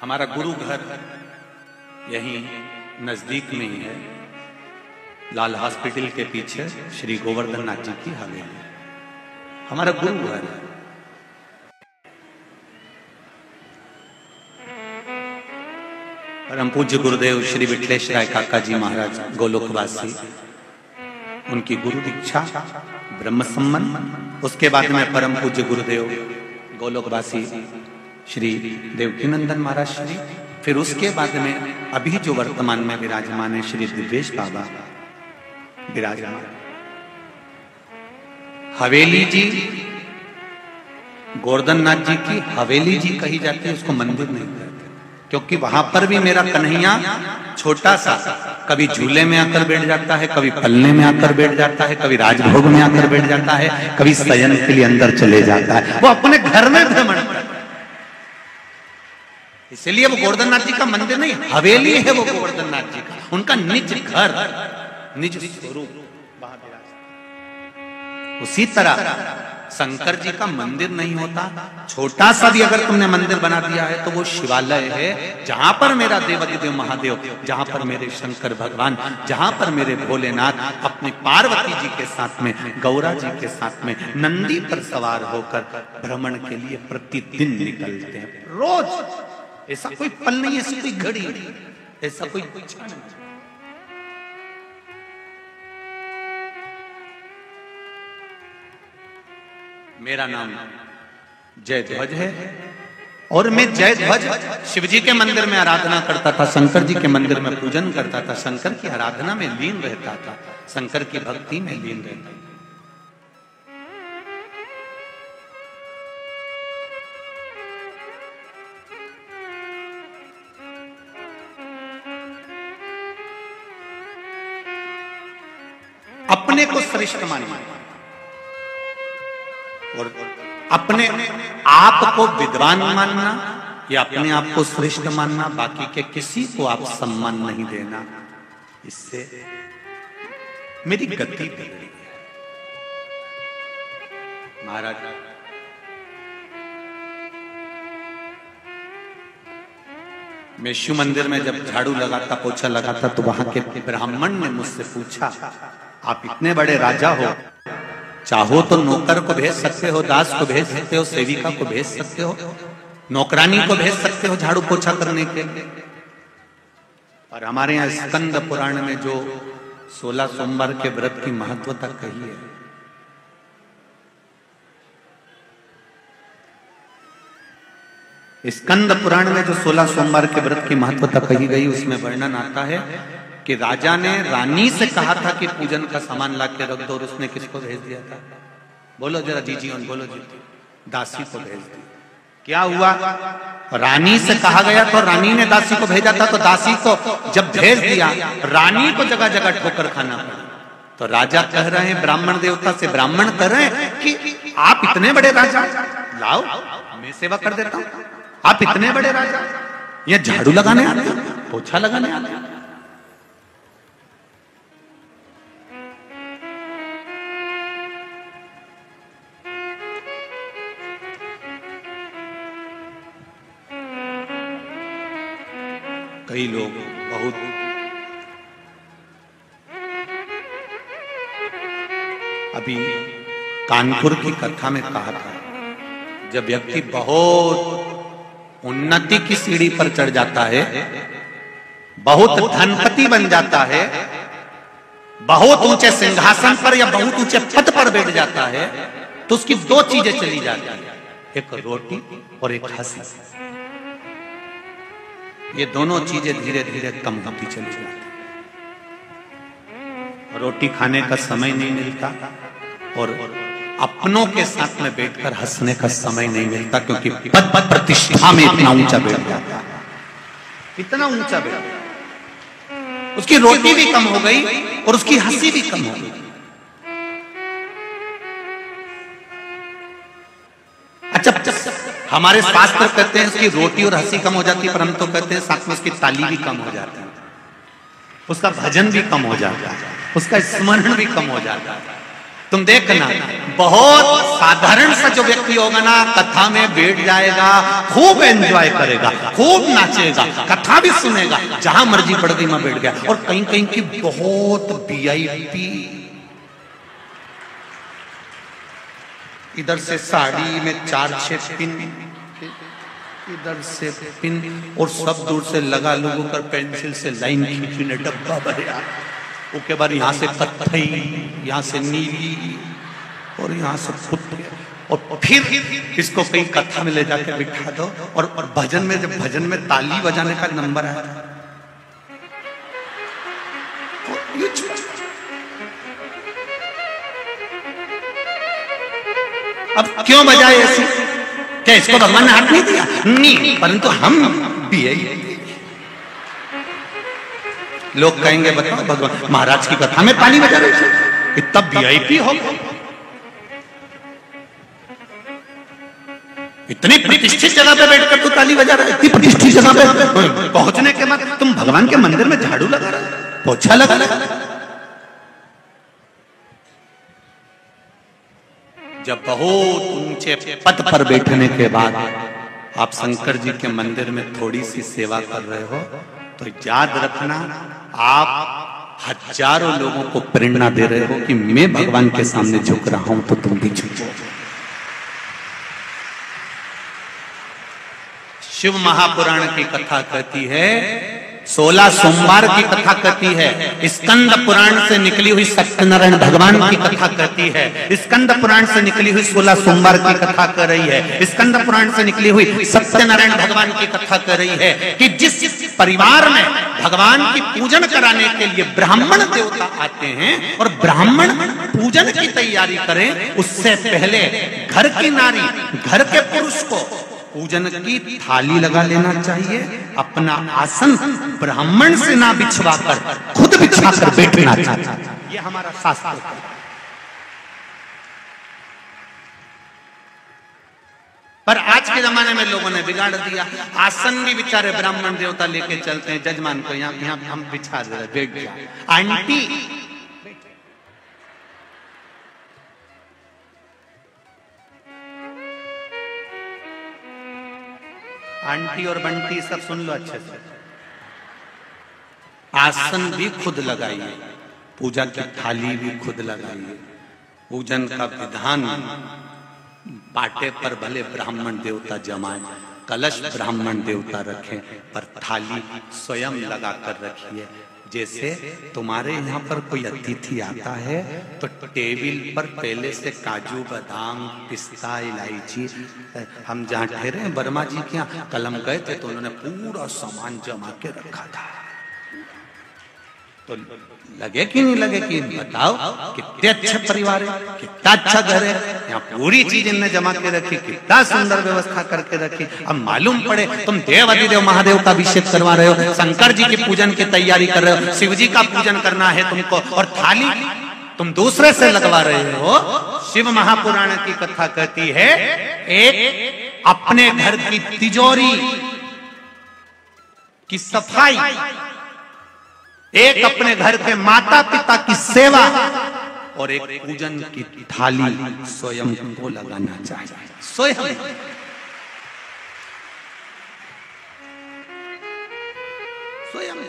हमारा गुरु घर यहीं नजदीक में ही है, लाल हॉस्पिटल के पीछे श्री गोवर्धन नाथ जी की हवेली, हमारा गुरु घर है। परम पूज्य गुरुदेव श्री विठलेश राय काका जी महाराज गोलोकवासी, उनकी गुरु दीक्षा ब्रह्म संबंध, उसके बाद में परम पूज्य गुरुदेव गोलोकवासी श्री देवकीनंदन महाराज श्री, फिर उसके बाद में अभी जो वर्तमान में विराजमान है श्री दिव्येश बाबा विराजमान। हवेली जी गोवर्धन नाथ जी की हवेली जी कही जाती है, उसको मंदिर नहीं कहते, क्योंकि वहां पर भी मेरा कन्हैया छोटा सा कभी झूले में आकर बैठ जाता है, कभी पलने में आकर बैठ जाता है, कभी राजभोग में आकर बैठ जाता है, कभी शयन के लिए अंदर चले जाता है, वो अपने घर में भ्रमण करता है। इसलिए वो गोवर्धन नाथ जी का मंदिर नहीं, हवेली है वो गोवर्धन नाथ जी का, उनका निज घर, निज स्वरूप वहां विराजमान। उसी तरह शंकर जी का मंदिर नहीं होता, छोटा सा भी अगर तुमने मंदिर बना दिया है तो वो शिवालय है, जहां पर मेरा देवाधिदेव महादेव, जहां पर मेरे शंकर भगवान, जहां पर मेरे भोलेनाथ अपनी पार्वती जी के साथ में, गौरा जी के साथ में नंदी पर सवार होकर भ्रमण के लिए प्रतिदिन निकलते हैं, रोज। ऐसा कोई पल नहीं, ऐसी कोई घड़ी, ऐसा कोई क्षण नहीं। मेरा नाम जय ध्वज है और मैं जय ध्वज शिव जी के मंदिर में आराधना करता था, शंकर जी के मंदिर में पूजन करता था, शंकर की आराधना में लीन रहता था, शंकर की भक्ति में लीन रहता था। अपने को श्रेष्ठ मानना और अपने आप को विद्वान मानना या अपने आप को श्रेष्ठ मानना, बाकी के किसी को आप सम्मान नहीं देना, इससे मेरी गति बिगड़ी है। महाराज मैं शिव मंदिर में जब झाड़ू लगाता, पोछा लगाता, तो वहां के ब्राह्मण ने मुझसे पूछा, आप इतने बड़े राजा हो, चाहो तो नौकर को भेज सकते हो, दास को भेज सकते हो, सेविका को भेज सकते हो, नौकरानी को भेज सकते हो झाड़ू पोछा करने के लिए। और हमारे यहाँ स्कंद पुराण में जो 16 सोमवार के व्रत की महत्वता कही है, स्कंद पुराण में जो 16 सोमवार के व्रत की महत्वता कही गई, उसमें वर्णन आता है कि राजा ने रानी से कहा था कि पूजन का सामान ला के रख दो, और उसने किसको भेज दिया था? बोलो जरा जी बोलो जी, दासी को भेज दिया। क्या हुआ? रानी से कहा गया तो रानी ने दासी को भेजा था, तो दासी को जब भेज दिया, रानी को जगह जगह ठोकर खाना पड़ा। तो राजा कह रहे हैं, ब्राह्मण देवता से ब्राह्मण कह रहे हैं कि आप इतने बड़े राजा, लाओ मैं सेवा कर देता हूं, आप इतने बड़े राजा, ये झाड़ू लगाने आते हैं, पोछा लगाने आते हैं। कई लोग बहुत अभी कानपुर की कथा में कहा था, जब व्यक्ति बहुत उन्नति की सीढ़ी पर चढ़ जाता है, बहुत धनपति बन जाता है, बहुत ऊंचे सिंहासन पर या बहुत ऊंचे पद पर बैठ जाता है, तो उसकी दो चीजें चली जाती है, एक रोटी और एक हंसी। ये दोनों चीजें धीरे धीरे कम होती चली जाती। रोटी खाने का समय नहीं मिलता और अपनों के साथ में बैठकर हंसने का समय नहीं मिलता, क्योंकि पद प्रतिष्ठा में इतना ऊंचा बैठ जाता है, इतना ऊंचा बैठ, उसकी रोटी भी कम हो गई और उसकी हंसी भी कम हो गई। अच्छा, हमारे शास्त्र कहते हैं उसकी रोटी और हंसी कम हो जाती है, पर हम तो कहते हैं साथ में उसकी ताली भी कम हो जाती है, उसका भजन भी कम हो जाता है, उसका स्मरण भी कम हो जाता है। तुम देखना, बहुत साधारण सा जो व्यक्ति होगा ना, कथा में बैठ जाएगा, खूब एंजॉय करेगा, खूब नाचेगा, कथा भी सुनेगा, जहां मर्जी पड़ गई वहां बैठ गया। और कहीं कहीं की बहुत VIP, इधर से साड़ी में 4-6 पिन, इधर से पिन, और सब दूर से लगा लोगों कर पेंसिल से लाइन खींचने डब्बा भरा, उसके बाद यहाँ से कत्थई, यहाँ से नीली और यहाँ से फुट, और फिर इसको कहीं कथा में ले जाकर बिठा दो। और भजन में, जब भजन में ताली बजाने का नंबर आया, अब क्यों बजाए ऐसे? क्या इसको भगवान ने हाथ नहीं दिया? नहीं, परंतु हम भी है। लोग कहेंगे बताओ, भगवान महाराज की कथा में ताली बजा रहे थे, इतना VIP हो, इतनी प्रतिष्ठित जगह पे बैठकर तू ताली बजा रहा है, इतनी प्रतिष्ठित जगह पे पहुंचने के बाद तुम भगवान के मंदिर में झाड़ू लगा रहे हो, पोछा लगा रहे हो। जब बहुत ऊंचे पद पर बैठने के बाद आप शंकर जी के मंदिर में थोड़ी सी सेवा कर रहे हो, तो याद रखना, आप हजारों लोगों को प्रेरणा दे रहे हो कि मैं भगवान के सामने झुक रहा हूं, तो तुम भी झुको। शिव महापुराण की कथा कहती है, 16 सोमवार की कथा कहती है, स्कंद पुराण से निकली हुई सत्यनारायण भगवान की कथा कहती है, स्कंद पुराण से निकली हुई 16 सोमवार की कथा कर रही है, स्कंद पुराण से निकली हुई सत्यनारायण भगवान की कथा कर रही है कि जिस परिवार में भगवान की पूजन कराने के लिए ब्राह्मण देवता आते हैं और ब्राह्मण पूजन की तैयारी करें, उससे पहले घर की नारी, घर के पुरुष को पूजन की थाली लगा लेना चाहिए, अपना आसन ब्राह्मण से ना बिछवा कर खुद बिछा कर बैठना चाहिए। ये हमारा शास्त्र है। पर आज के जमाने में लोगों ने बिगाड़ दिया। आसन भी बेचारे ब्राह्मण देवता लेके चलते हैं, जजमान को यहाँ हम बिछा दे रहे, बैठ जा आंटी। आंटी और बंटी सब सुन लो अच्छे से। आसन भी खुद लगाइए, पूजा की थाली भी खुद लगाइए, पूजन का विधान पाटे पर भले ब्राह्मण देवता जमाए, कलश ब्राह्मण देवता रखें, पर थाली स्वयं लगा कर रखिए। जैसे तुम्हारे यहाँ पर कोई अतिथि आता है तो टेबल पर पहले से काजू बादाम पिस्ता इलायची, हम जहाँ ठहरे वर्मा जी के यहाँ कल हम गए थे तो उन्होंने पूरा सामान जमा के रखा था। तो लगे कि नहीं लगे कि बताओ कितने अच्छे परिवार है, कितना अच्छा घर है, यहाँ पूरी चीज इनने जमा के रखी, कितना सुंदर व्यवस्था करके रखी। अब मालूम पड़े तुम देव अधिदेव महादेव का अभिषेक करवा रहे हो, शंकर जी की पूजन की तैयारी कर रहे हो, शिव जी का पूजन करना है तुमको, और थाली तुम दूसरे से लगवा रहे हो। शिव महापुराण की कथा कहती है एक अपने घर की तिजोरी की सफाई, एक अपने घर के माता पिता की सेवा, और एक पूजन की थाली स्वयं को लगाना चाहिए। स्वयं स्वयं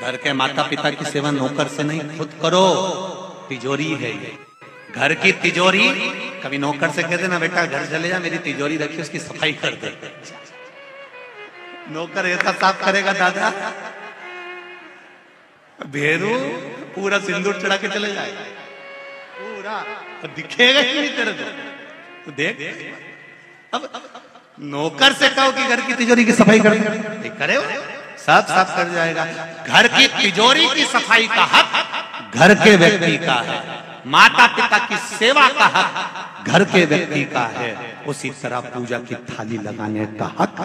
घर के माता पिता की सेवा नौकर से नहीं, खुद करो। तिजोरी है ये, घर की तिजोरी। कभी नौकर से कहते ना बेटा घर चले जा, मेरी तिजोरी रखी उसकी सफाई कर दे। नौकर ऐसा साफ करेगा दादा, भेरू पूरा सिंदूर चढ़ा के चले जाएगा, पूरा दिखेगा ही नहीं तेरे को। तो देख, अब नौकर से कहो कि घर की तिजोरी की सफाई कर दे, करे वो सब साफ कर जाएगा। घर की तिजोरी की सफाई का हक घर के व्यक्ति का है, माता पिता की सेवा का हक घर के व्यक्ति का है, उसी तरह पूजा की थाली लगाने का हक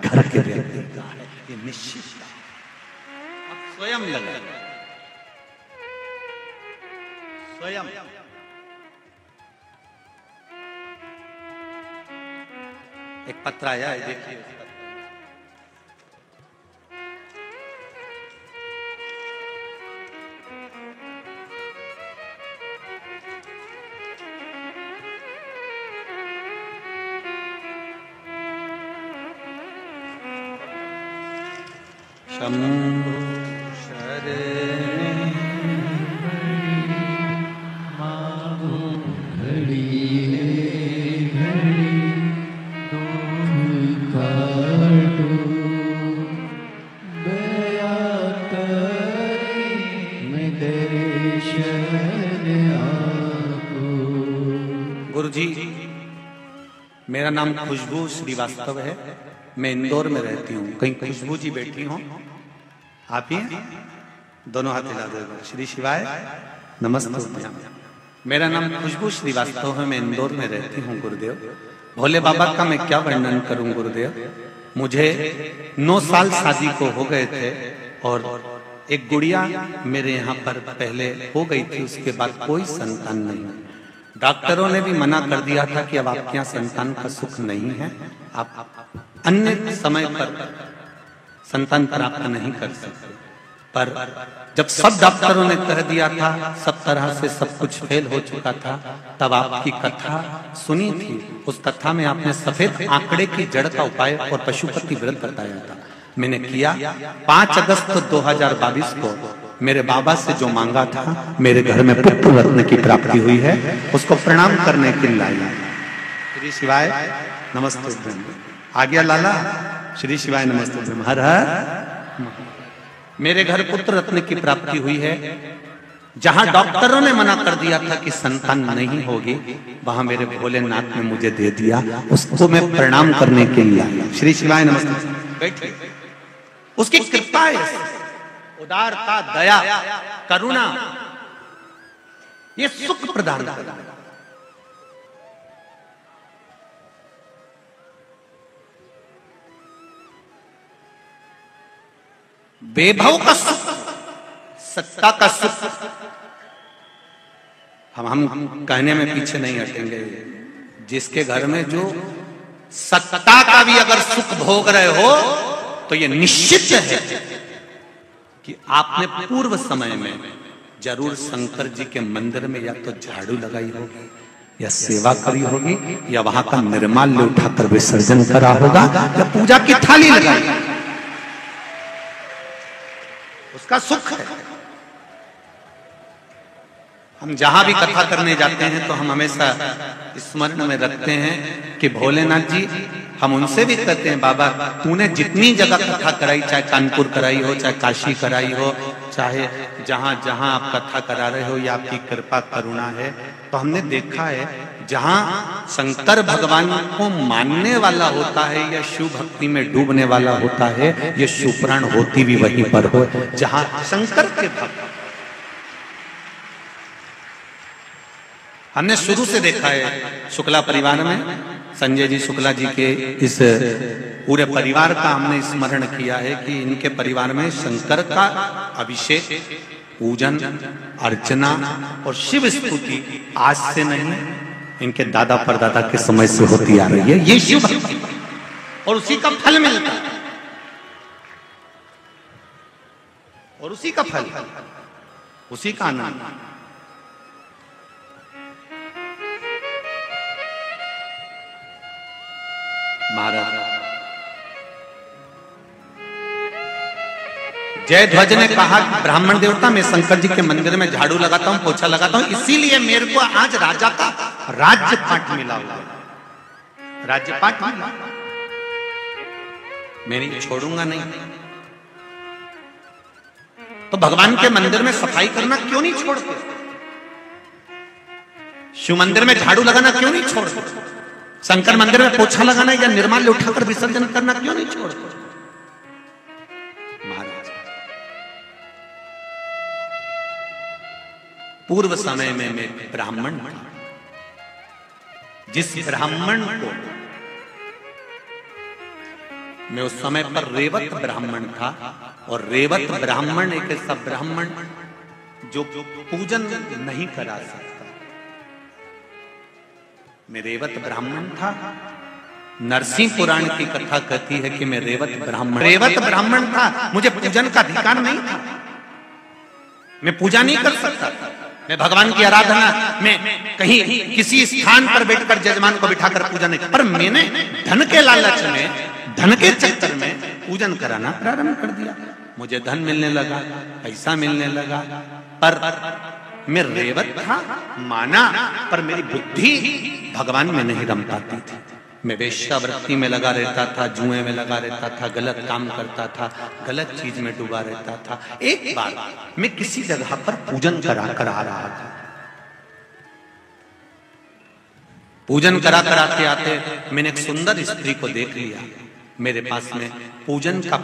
घर के व्यक्ति का है। ये निश्चित स्वयं लगा, स्वयं। एक पत्र आया है, देखिए। शंभो शरण मांगो घड़ी घड़ी दुख काटो, दया करी मैं दर्शन आपको। गुरु जी, मेरा नाम खुशबू श्रीवास्तव है, मैं इंदौर में रहती हूँ। कहीं खुशबू जी बैठी हूँ, आप ही दोनों हाथ हिला दो। श्री शिवाय नमस्ते। मेरा नाम खुशबू श्रीवास्तव है, मैं इंदौर में रहती हूँ गुरुदेव। भोले बाबा का मैं क्या वर्णन करूं गुरुदेव। मुझे 9 साल शादी को हो गए थे और एक गुड़िया मेरे यहाँ पर पहले हो गई थी, उसके बाद कोई संतान नहीं। डॉक्टरों ने भी मना कर दिया था कि अब आपके यहाँ संतान का सुख नहीं है, आप अन्य समय पर संतान प्राप्त नहीं कर सकते। पर जब सब डॉक्टरों ने कह दिया था, सब तरह से सब कुछ फेल हो चुका था, तब आपकी कथा सुनी थी। उस कथा में आपने सफेद आंकड़े की जड़ का उपाय और पशुपति व्रत बताया था, मैंने किया। 5 अगस्त 2022 को मेरे बाबा से जो मांगा था, मेरे घर में पुत्र रत्न की प्राप्ति हुई है, उसको प्रणाम करने के लिए आया। श्री शिवाय नमस्ते। आ गया लाला, श्री शिवाय नमस्ते। हर हर। मेरे घर पुत्र रत्न की प्राप्ति हुई है। जहां डॉक्टरों ने मना कर दिया था कि संतान नहीं होगी, वहां मेरे भोलेनाथ ने मुझे दे दिया, उसको मैं प्रणाम करने के लिए आया। श्री शिवाय नमस्ते। बैठिए। उसकी कृपा है, उदारता, दया, करुणा, ये सुख प्रदान करता है। वैभव का सुख सत्ता का सुख हम कहने में पीछे नहीं हटेंगे। जिसके घर में जो सत्ता का भी अगर सुख भोग रहे हो तो ये निश्चित है कि आपने पूर्व समय में जरूर शंकर जी के मंदिर में या तो झाड़ू लगाई होगी या सेवा करी होगी या वहां का निर्माल्य उठाकर विसर्जन करा होगा या पूजा की थाली लगाई, उसका सुख है। हम जहां भी कथा करने जाते हैं तो हम हमेशा स्मरण में रखते हैं कि भोलेनाथ जी, हम उनसे भी कहते हैं बाबा तूने जितनी जगह कथा कराई, चाहे कानपुर कराई हो, चाहे काशी कराई हो, चाहे जहां जहां आप कथा करा रहे हो, ये आपकी कृपा करुणा है। तो हमने देखा है जहां शंकर भगवान को मानने वाला होता है या शिव भक्ति में डूबने वाला होता है, ये शिवपुराण होती भी वहीं पर हो जहां शंकर के भक्त। हमने शुरू से देखा है शुक्ला परिवार में संजय जी शुक्ला जी के इस पूरे परिवार का हमने स्मरण किया है कि इनके परिवार में शंकर का अभिषेक, पूजन, अर्चना और शिव स्तुति आज से नहीं, इनके दादा परदादा के समय से होती आ रही है। ये शिव भक्ति और उसी का फल मिलता है और उसी का फल, उसी का आनंद। महाराज जयध्वज ने कहा ब्राह्मण देवता मैं शंकर जी के मंदिर में झाड़ू लगाता हूं, पोछा लगाता हूं, इसीलिए मेरे को आज राजा का राज्यपाट मिला हुआ, राज्यपाट मिला, मैं नहीं छोड़ूंगा नहीं। तो भगवान के मंदिर में सफाई करना क्यों नहीं छोड़ते? शिव मंदिर में झाड़ू लगाना क्यों नहीं छोड़ते? शंकर मंदिर में पोछा लगाना या निर्माल्य उठाकर विसर्जन करना क्यों नहीं छोड़ते? महाराज पूर्व समय में मैं ब्राह्मण था, जिस ब्राह्मण को मैं उस समय पर रेवत ब्राह्मण था, और रेवत ब्राह्मण एक ऐसा ब्राह्मण जो पूजन नहीं करा सकता। मैं रेवत ब्राह्मण था। नरसिंह पुराण की कथा कहती है कि मैं रेवत ब्राह्मण था, मुझे पूजन का अधिकार नहीं था, मैं पूजा नहीं कर सकता था। मैं भगवान की आराधना में कहीं किसी स्थान पर बैठकर जजमान को बिठाकर पूजा नहीं, पर मैंने धन के लालच में, धन के चक्कर में पूजन कराना प्रारंभ कर दिया। मुझे धन मिलने लगा, पैसा मिलने लगा, पर मैं रेवत था माना, पर मेरी बुद्धि भगवान में नहीं रम पाती थी। मैं वेश्यावृत्ति में लगा रहता था, जुए में लगा रहता था, गलत काम करता था, गलत चीज में डूबा रहता था। एक बार मैं किसी जगह पर पूजन करा कर आ रहा था। पूजन करा कर आते आते मैंने एक सुंदर स्त्री को देख लिया। मेरे पास में पूजन का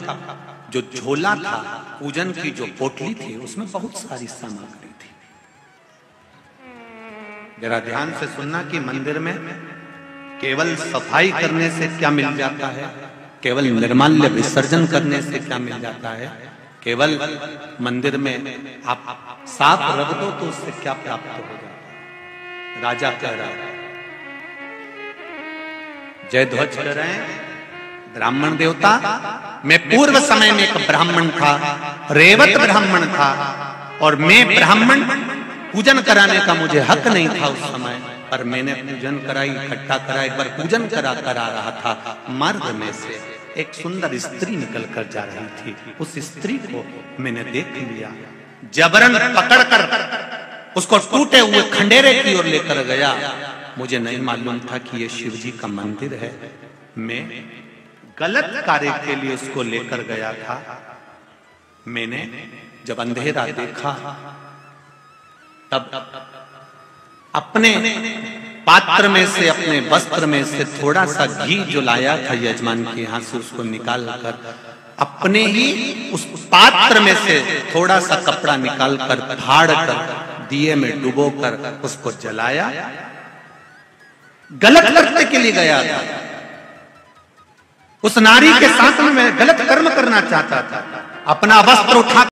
जो झोला था, पूजन की जो पोटली थी, उसमें बहुत सारी सामग्री थी। जरा ध्यान से सुनना कि मंदिर में केवल सफाई करने से क्या मिल जाता है, केवल निर्माल्य विसर्जन करने से क्या मिल जाता है, केवल मंदिर में आप साफ रख दो तो उससे क्या प्राप्त हो जाता है। राजा कह रहा है, जयध्वज कह रहे हैं ब्राह्मण देवता, मैं पूर्व समय में एक ब्राह्मण था, रेवत ब्राह्मण था, और मैं ब्राह्मण पूजन कराने का मुझे हक नहीं था उस समय, पर मैंने पूजन कराई, इकट्ठा करा। एक बार पूजन करा रहा था, मार्ग में से एक सुंदर स्त्री निकल कर जा रही थी। उस स्त्री को मैंने देख लिया, जबरन पकड़कर उसको टूटे हुए खंडेरे की ओर लेकर गया। मुझे नहीं मालूम था कि ये शिव जी का मंदिर है। मैं गलत कार्य के लिए उसको लेकर गया था। मैंने जब अंधेरा देखा तब अपने पात्र में से, अपने वस्त्र में से थोड़ा सा घी जो लाया था यजमान के यहाँ से, उसको निकाल कर अपने ही उस पात्र में से थोड़ा सा कपड़ा निकाल कर फाड़ कर दिए में डुबो कर उसको जलाया। गलत करने के लिए गया था। उस नारी के साथ में मैं गलत कर्म करना चाहता था। अपना वस्त्र उठा